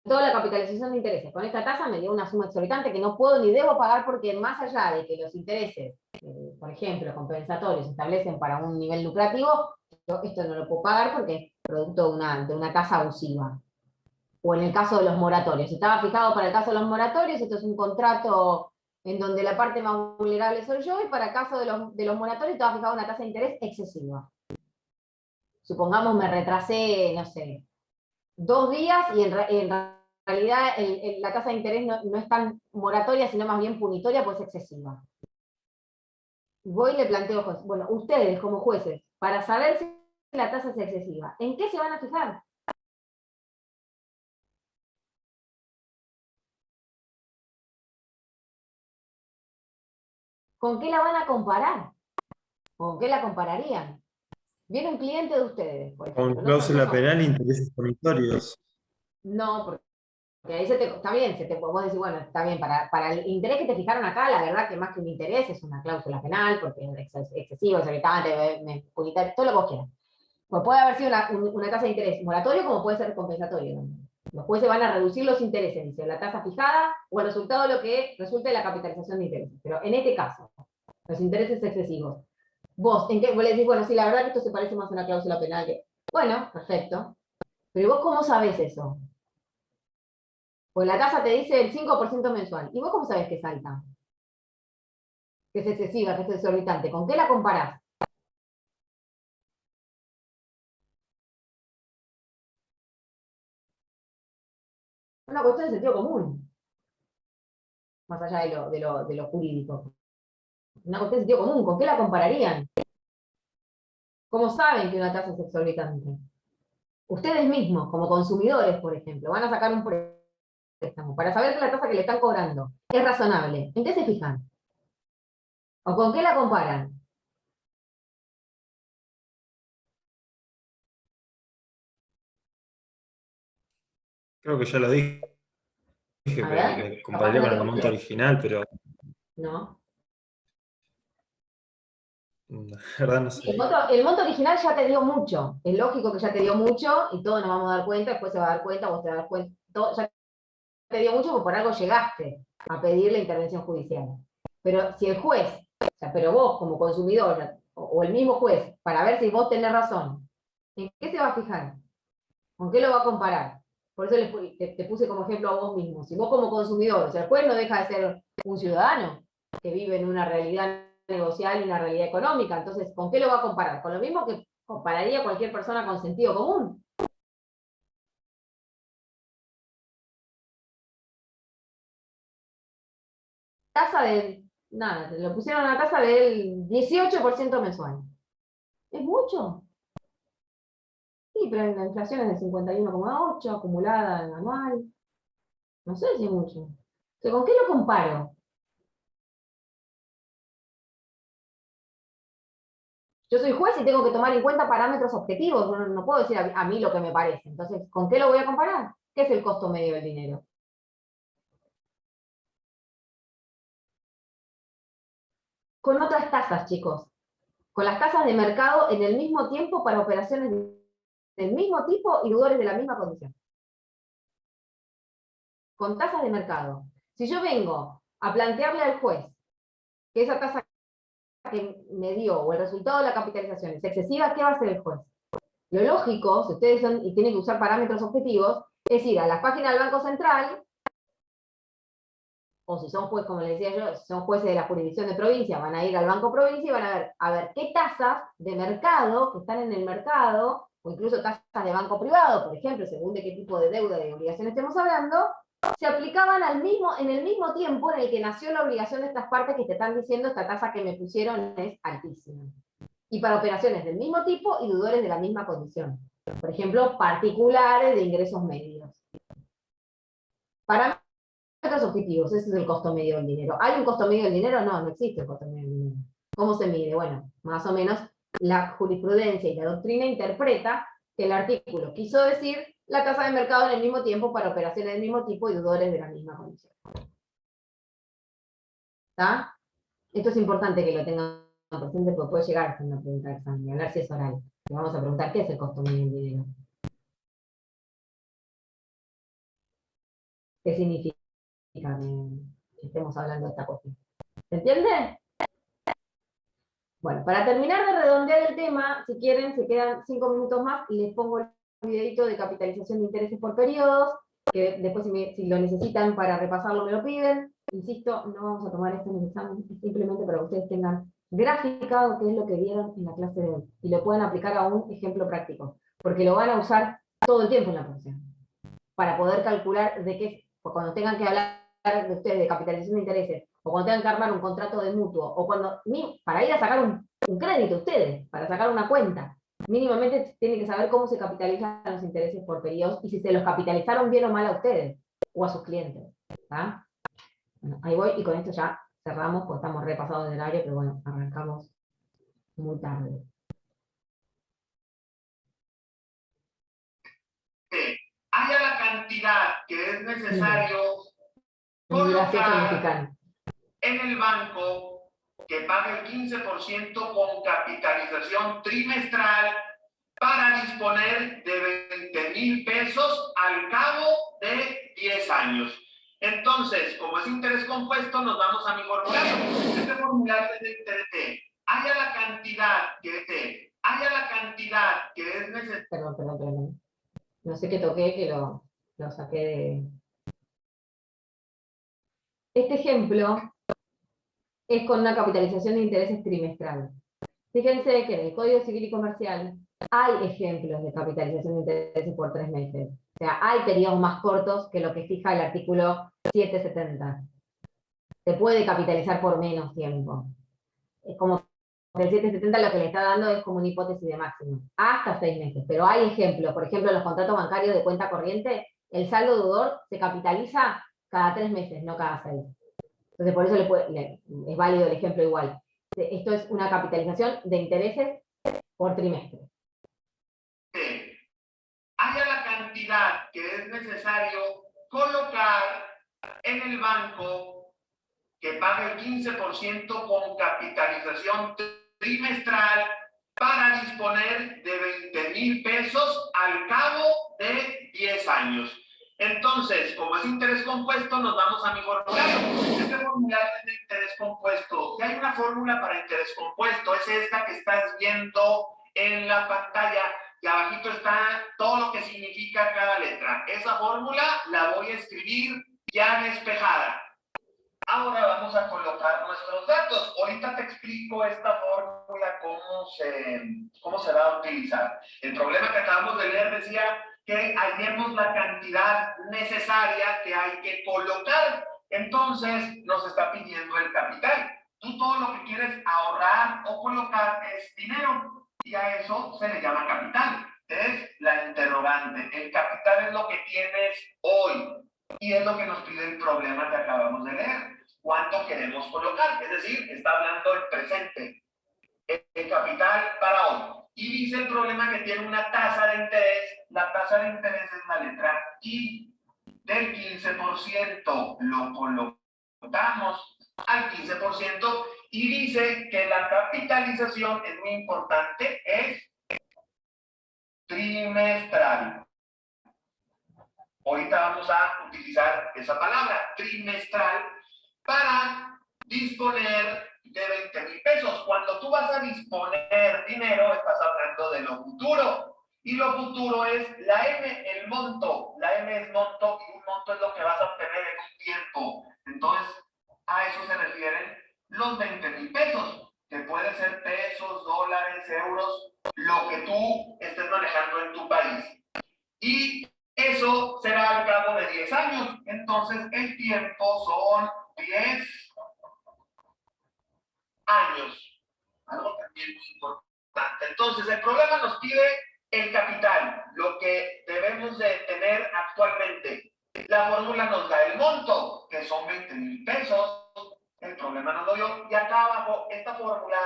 de la capitalización de intereses, con esta tasa me dio una suma exorbitante que no puedo ni debo pagar porque más allá de que los intereses, por ejemplo, compensatorios, se establecen para un nivel lucrativo, yo esto no lo puedo pagar porque es producto de una tasa abusiva. O en el caso de los moratorios, estaba fijado para el caso de los moratorios, esto es un contrato en donde la parte más vulnerable soy yo, y para el caso de los moratorios estaba fijado una tasa de interés excesiva. Supongamos me retrasé, no sé, 2 días y en realidad la tasa de interés no es tan moratoria, sino más bien punitoria, pues excesiva. Voy y le planteo, bueno, ustedes como jueces, para saber si la tasa es excesiva, ¿en qué se van a fijar? ¿Con qué la van a comparar? ¿Con qué la compararían? Viene un cliente de ustedes, por con ejemplo. cláusula penal e intereses punitorios. No, porque ahí está bien, vos decís, bueno, está bien, para el interés que te fijaron acá, la verdad que más que un interés es una cláusula penal, porque es excesivo, exorbitante, punitario, todo lo que vos quieras. Pues puede haber sido una tasa de interés moratorio como puede ser compensatorio también. Los jueces van a reducir los intereses, dice, la tasa fijada o el resultado de lo que resulte de la capitalización de intereses. Pero en este caso, los intereses excesivos. Vos le decís, bueno, sí, la verdad que esto se parece más a una cláusula penal que... Bueno, perfecto. Pero vos, ¿cómo sabés eso? Pues la tasa te dice el 5% mensual. ¿Y vos cómo sabés que es alta? Que es excesiva, que es exorbitante. ¿Con qué la comparás? Una cuestión de sentido común. Más allá de lo jurídico. Una cuestión de sentido común. ¿Con qué la compararían? ¿Cómo saben que una tasa es exorbitante? Ustedes mismos, como consumidores, por ejemplo, van a sacar un préstamo para saber que la tasa que le están cobrando es razonable. ¿En qué se fijan? ¿O con qué la comparan? Creo que ya lo dije, A pero ver, que capaz que compararía no con te el monto escuché. original, pero ¿No? la verdad no sé. El monto original ya te dio mucho. Es lógico que ya te dio mucho y todos nos vamos a dar cuenta, después se va a dar cuenta, vos te vas a dar cuenta. Ya te dio mucho porque por algo llegaste a pedir la intervención judicial. Pero si el juez, o sea, pero vos como consumidor, o el mismo juez, para ver si vos tenés razón, ¿en qué se va a fijar? ¿Con qué lo va a comparar? Por eso te puse como ejemplo a vos mismo. Si vos como consumidor, o sea, el juez no deja de ser un ciudadano que vive en una realidad negocial y una realidad económica, entonces, ¿con qué lo va a comparar? Con lo mismo que compararía cualquier persona con sentido común. Tasa nada, lo pusieron a una tasa del 18% mensual. ¿Es mucho? Sí, pero la inflación es de 51,8 acumulada en anual. No sé si es mucho. O sea, ¿con qué lo comparo? Yo soy juez y tengo que tomar en cuenta parámetros objetivos. No puedo decir a mí lo que me parece. Entonces, ¿con qué lo voy a comparar? ¿Qué es el costo medio del dinero? Con otras tasas, chicos. Con las tasas de mercado en el mismo tiempo para operaciones del mismo tipo y deudores de la misma condición. Con tasas de mercado. Si yo vengo a plantearle al juez que esa tasa que me dio o el resultado de la capitalización es excesiva, ¿qué va a hacer el juez? Lo lógico, si ustedes son y tienen que usar parámetros objetivos, es ir a las páginas del Banco Central, o si son jueces, como les decía yo, si son jueces de la jurisdicción de provincia, van a ir al Banco Provincia y van a ver qué tasas de mercado que están en el mercado, o incluso tasas de banco privado, por ejemplo, según de qué tipo de deuda y obligación estemos hablando, se aplicaban en el mismo tiempo en el que nació la obligación de estas partes que te están diciendo esta tasa que me pusieron es altísima. Y para operaciones del mismo tipo y deudores de la misma condición. Por ejemplo, particulares de ingresos medios. Parámetros objetivos, ese es el costo medio del dinero. ¿Hay un costo medio del dinero? No, no existe el costo medio del dinero. ¿Cómo se mide? Bueno, más o menos la jurisprudencia y la doctrina interpreta que el artículo quiso decir la tasa de mercado en el mismo tiempo para operaciones del mismo tipo y deudores de la misma condición. ¿Está? Esto es importante que lo tengan presente porque puede llegar a ser una pregunta de examen, a ver si es oral. Le vamos a preguntar qué es el costo medio del dinero. ¿Qué significa que estemos hablando de esta cuestión? ¿Se entiende? Bueno, para terminar de redondear el tema, si quieren, se quedan 5 minutos más y les pongo el videito de capitalización de intereses por periodos, que después si lo necesitan para repasarlo me lo piden. Insisto, no vamos a tomar esto en el examen, es simplemente para que ustedes tengan graficado qué es lo que vieron en la clase de hoy y lo puedan aplicar a un ejemplo práctico, porque lo van a usar todo el tiempo en la profesión, para poder calcular de qué, cuando tengan que hablar de ustedes de capitalización de intereses, o cuando tengan que armar un contrato de mutuo, o cuando, para ir a sacar un crédito ustedes, para sacar una cuenta, mínimamente tienen que saber cómo se capitalizan los intereses por periodos y si se los capitalizaron bien o mal a ustedes o a sus clientes. ¿Tá? Bueno, ahí voy y con esto ya cerramos, porque estamos repasados del horario, pero bueno, arrancamos muy tarde. Haya la cantidad que es necesario Muy gracioso colocar mexicano. en el banco que pague el 15% con capitalización trimestral para disponer de 20,000 pesos al cabo de 10 años. Entonces, como es interés compuesto, nos vamos a mi formulario. Este formulario es de interés. Haya la cantidad que es necesaria. Perdón. No sé qué toqué, que lo saqué de... Este ejemplo es con una capitalización de intereses trimestral. Fíjense que en el Código Civil y Comercial hay ejemplos de capitalización de intereses por 3 meses. O sea, hay periodos más cortos que lo que fija el artículo 770. Se puede capitalizar por menos tiempo. Es como que el 770 lo que le está dando es como una hipótesis de máximo, hasta 6 meses. Pero hay ejemplos, por ejemplo, en los contratos bancarios de cuenta corriente, el saldo deudor se capitaliza cada 3 meses, no cada 6. Entonces, por eso es válido el ejemplo igual. Esto es una capitalización de intereses por trimestre. Haya la cantidad que es necesario colocar en el banco que pague el 15% con capitalización trimestral para disponer de 20,000 pesos al cabo de 10 años. Entonces, como es interés compuesto, nos vamos a mi formulario. Este formulario es de interés compuesto. Y hay una fórmula para interés compuesto. Es esta que estás viendo en la pantalla. Y abajito está todo lo que significa cada letra. Esa fórmula la voy a escribir ya despejada. Ahora vamos a colocar nuestros datos. Ahorita te explico esta fórmula, cómo se va a utilizar. El problema que acabamos de leer decía que hallemos la cantidad necesaria que hay que colocar. Entonces, nos está pidiendo el capital. Tú todo lo que quieres ahorrar o colocar es dinero. Y a eso se le llama capital. Es la interrogante. El capital es lo que tienes hoy. Y es lo que nos pide el problema que acabamos de leer. ¿Cuánto queremos colocar? Es decir, está hablando el presente. El capital para hoy. Y dice el problema que tiene una tasa de interés. La tasa de interés es la letra I del 15%. Lo colocamos al 15% y dice que la capitalización es muy importante, es trimestral. Ahorita vamos a utilizar esa palabra, trimestral, para disponer de 20,000 pesos. Cuando tú vas a disponer dinero, estás hablando de lo futuro. Y lo futuro es la M, el monto. La M es monto y un monto es lo que vas a obtener en un tiempo. Entonces, a eso se refieren los 20,000 pesos, que pueden ser pesos, dólares, euros, lo que tú estés manejando en tu país. Y eso será al cabo de 10 años. Entonces, el tiempo son 10 años. Algo también muy importante. Entonces, el problema nos pide el capital, lo que debemos de tener actualmente. La fórmula nos da el monto, que son 20,000 pesos. El problema nos lo dio. Y acá abajo, esta fórmula,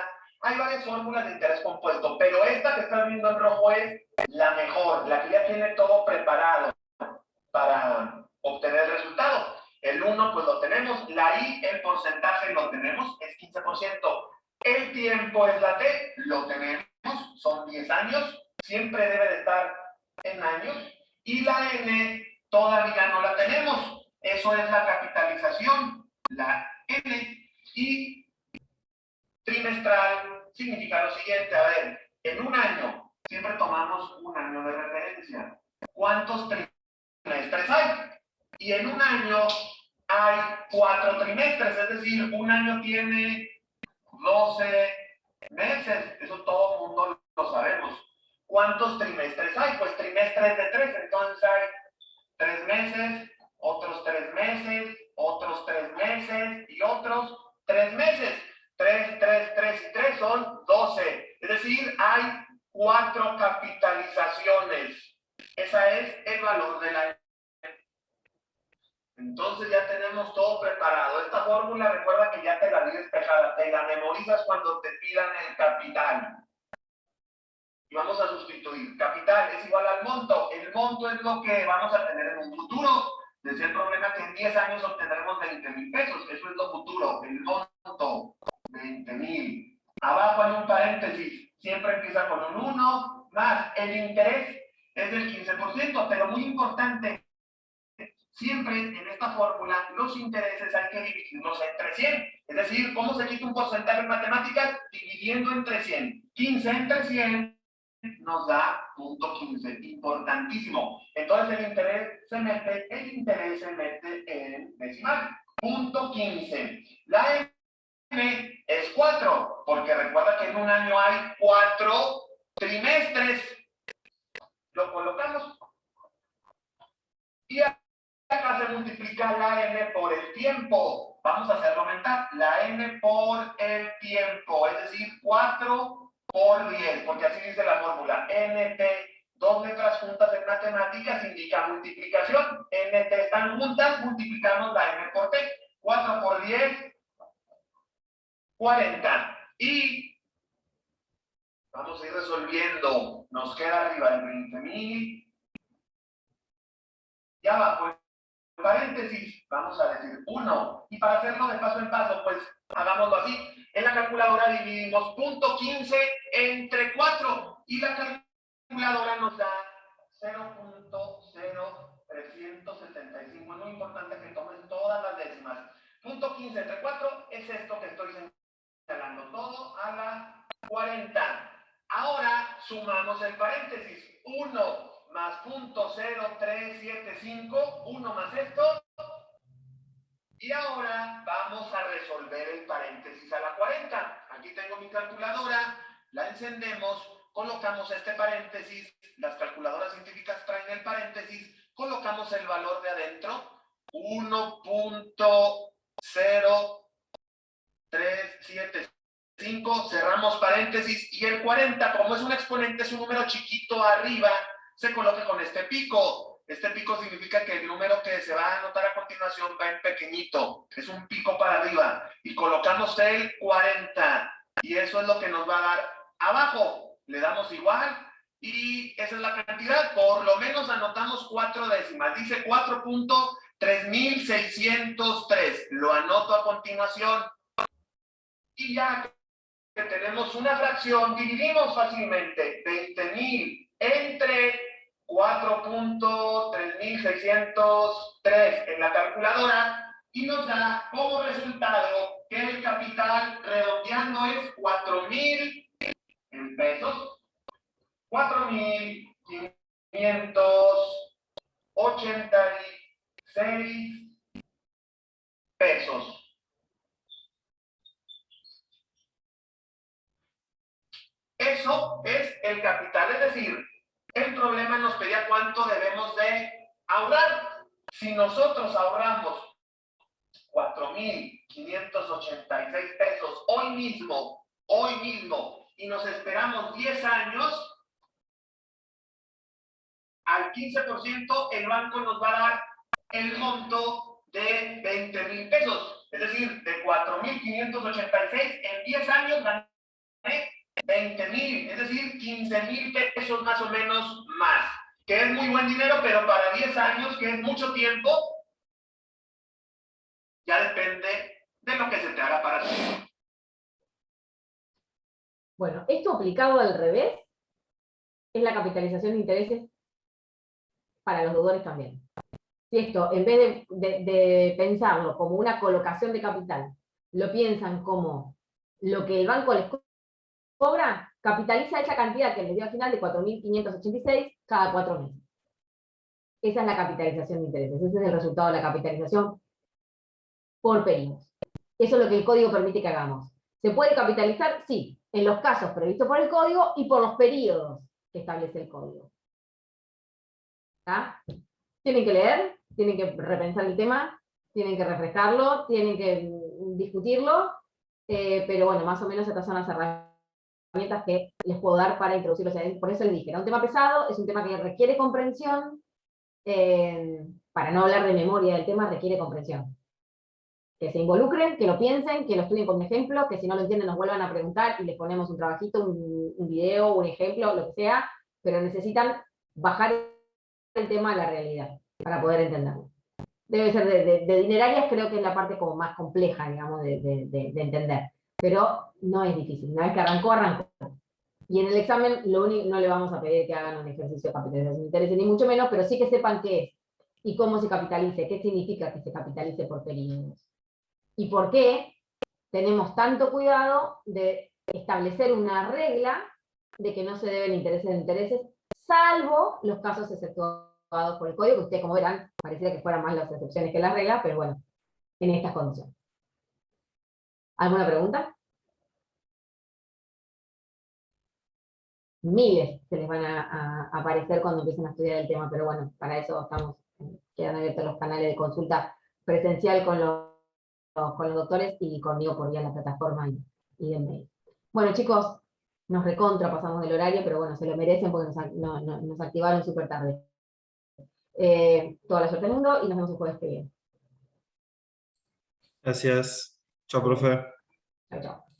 hay varias fórmulas de interés compuesto, pero esta que estás viendo en rojo es la mejor, la que ya tiene todo preparado para obtener el resultado. El 1 pues lo tenemos, la I, el porcentaje lo tenemos, es 15%. El tiempo es la T, lo tenemos, son 10 años, siempre debe de estar en años. Y la N todavía no la tenemos, eso es la capitalización, la N. Y trimestral significa lo siguiente, a ver, en un año, siempre tomamos un año de referencia. ¿Cuántos trimestres hay? Y en un año hay 4 trimestres, es decir, un año tiene 12 meses, eso todo el mundo lo sabemos. ¿Cuántos trimestres hay? Pues trimestres de 3, entonces hay 3 meses, otros 3 meses, otros 3 meses y otros 3 meses. 3, 3, 3 y 3 son 12. Es decir, hay 4 capitalizaciones. Ese es el valor de la... Entonces ya tenemos todo preparado. Esta fórmula, recuerda que ya te la di despejada. Te la memorizas cuando te pidan el capital. Y vamos a sustituir. Capital es igual al monto. El monto es lo que vamos a tener en un futuro. Decía el problema que en 10 años obtendremos 20,000 pesos. Eso es lo futuro. El monto, 20,000. Abajo hay un paréntesis. Siempre empieza con un 1, más el interés es del 15%, pero muy importante, siempre en esta fórmula los intereses hay que dividirlos entre 100. Es decir, ¿cómo se quita un porcentaje en matemáticas? Dividiendo entre 100. 15 entre 100 nos da 0.15. Importantísimo. Entonces el interés se mete en decimal. 0.15. La M es 4, porque recuerda que en un año hay 4 trimestres. Lo colocamos. Y acá se multiplica la n por el tiempo. Vamos a hacerlo aumentar. La n por el tiempo, es decir, 4 por 10, porque así dice la fórmula. NT, dos letras juntas en matemáticas indica multiplicación. NT están juntas, multiplicamos la n por t. 4 por 10, 40. Y vamos a ir resolviendo. Nos queda arriba el 20,000. Y abajo, en paréntesis, vamos a decir 1. Y para hacerlo de paso en paso, pues hagámoslo así. En la calculadora dividimos 0.15 entre 4. Y la calculadora nos da 0.0375. Es muy importante que tomen todas las décimas. 0.15 entre 4 es esto que estoy señalando. Todo a la 40. Ahora sumamos el paréntesis. 1 más 0.0375, 1 más esto. Y ahora vamos a resolver el paréntesis a la 40. Aquí tengo mi calculadora, la encendemos, colocamos este paréntesis, las calculadoras científicas traen el paréntesis, colocamos el valor de adentro, 1.0375, cerramos paréntesis, y el 40, como es un exponente, es un número chiquito arriba, se coloca con este pico. Este pico significa que el número que se va a anotar a continuación va en pequeñito. Es un pico para arriba. Y colocamos el 40. Y eso es lo que nos va a dar abajo. Le damos igual. Y esa es la cantidad. Por lo menos anotamos 4 décimas. Dice 4.3603. Lo anoto a continuación. Y ya que tenemos una fracción, dividimos fácilmente 20,000 entre 4.3603 en la calculadora y nos da como resultado que el capital redondeando es 4,000 en pesos, 4,586 pesos. Eso es el capital, es decir, el problema nos pedía cuánto debemos de ahorrar. Si nosotros ahorramos 4,586 pesos hoy mismo, y nos esperamos 10 años, al 15% el banco nos va a dar el monto de 20,000 pesos. Es decir, de 4,586 en 10 años gané 20,000, es decir, 15,000 pesos más o menos más, que es muy buen dinero, pero para 10 años, que es mucho tiempo, ya depende de lo que se te haga para ti. Bueno, esto aplicado al revés es la capitalización de intereses para los deudores también. Si esto, en vez de pensarlo como una colocación de capital, lo piensan como lo que el banco les cobra, capitaliza esa cantidad que les dio al final de 4,586 cada 4 meses. Esa es la capitalización de intereses. Ese es el resultado de la capitalización por periodos. Eso es lo que el código permite que hagamos. ¿Se puede capitalizar? Sí, en los casos previstos por el código y por los periodos que establece el código. ¿Está? Tienen que leer, tienen que repensar el tema, tienen que refrescarlo, tienen que discutirlo, pero bueno, más o menos estas son las herramientas que les puedo dar para introducirlo. O sea, por eso les dije, era un tema pesado, es un tema que requiere comprensión, para no hablar de memoria del tema, requiere comprensión. Que se involucren, que lo piensen, que lo estudien con un ejemplo, que si no lo entienden nos vuelvan a preguntar y les ponemos un trabajito, un video, un ejemplo, lo que sea, pero necesitan bajar el tema a la realidad para poder entenderlo. Debe ser de dinerarias, creo que es la parte como más compleja, digamos, de entender. Pero no es difícil. Una vez que arrancó, arrancó. Y en el examen no le vamos a pedir que hagan un ejercicio de capitalización de intereses, ni mucho menos, pero sí que sepan qué es y cómo se capitalice, qué significa que se capitalice por periodos. Y por qué tenemos tanto cuidado de establecer una regla de que no se deben intereses de intereses, salvo los casos exceptuados por el código, que ustedes, como verán, pareciera que fueran más las excepciones que las reglas, pero bueno, en estas condiciones. ¿Alguna pregunta? Miles se les van a aparecer cuando empiecen a estudiar el tema, pero bueno, para eso estamos, quedan abiertos los canales de consulta presencial con los doctores y conmigo por vía de la plataforma y de mail. Bueno, chicos, nos recontra pasamos del horario, pero bueno, se lo merecen porque nos activaron súper tarde. Toda la suerte del mundo y nos vemos el jueves que viene. Gracias. Chao, profe. Chao, chao.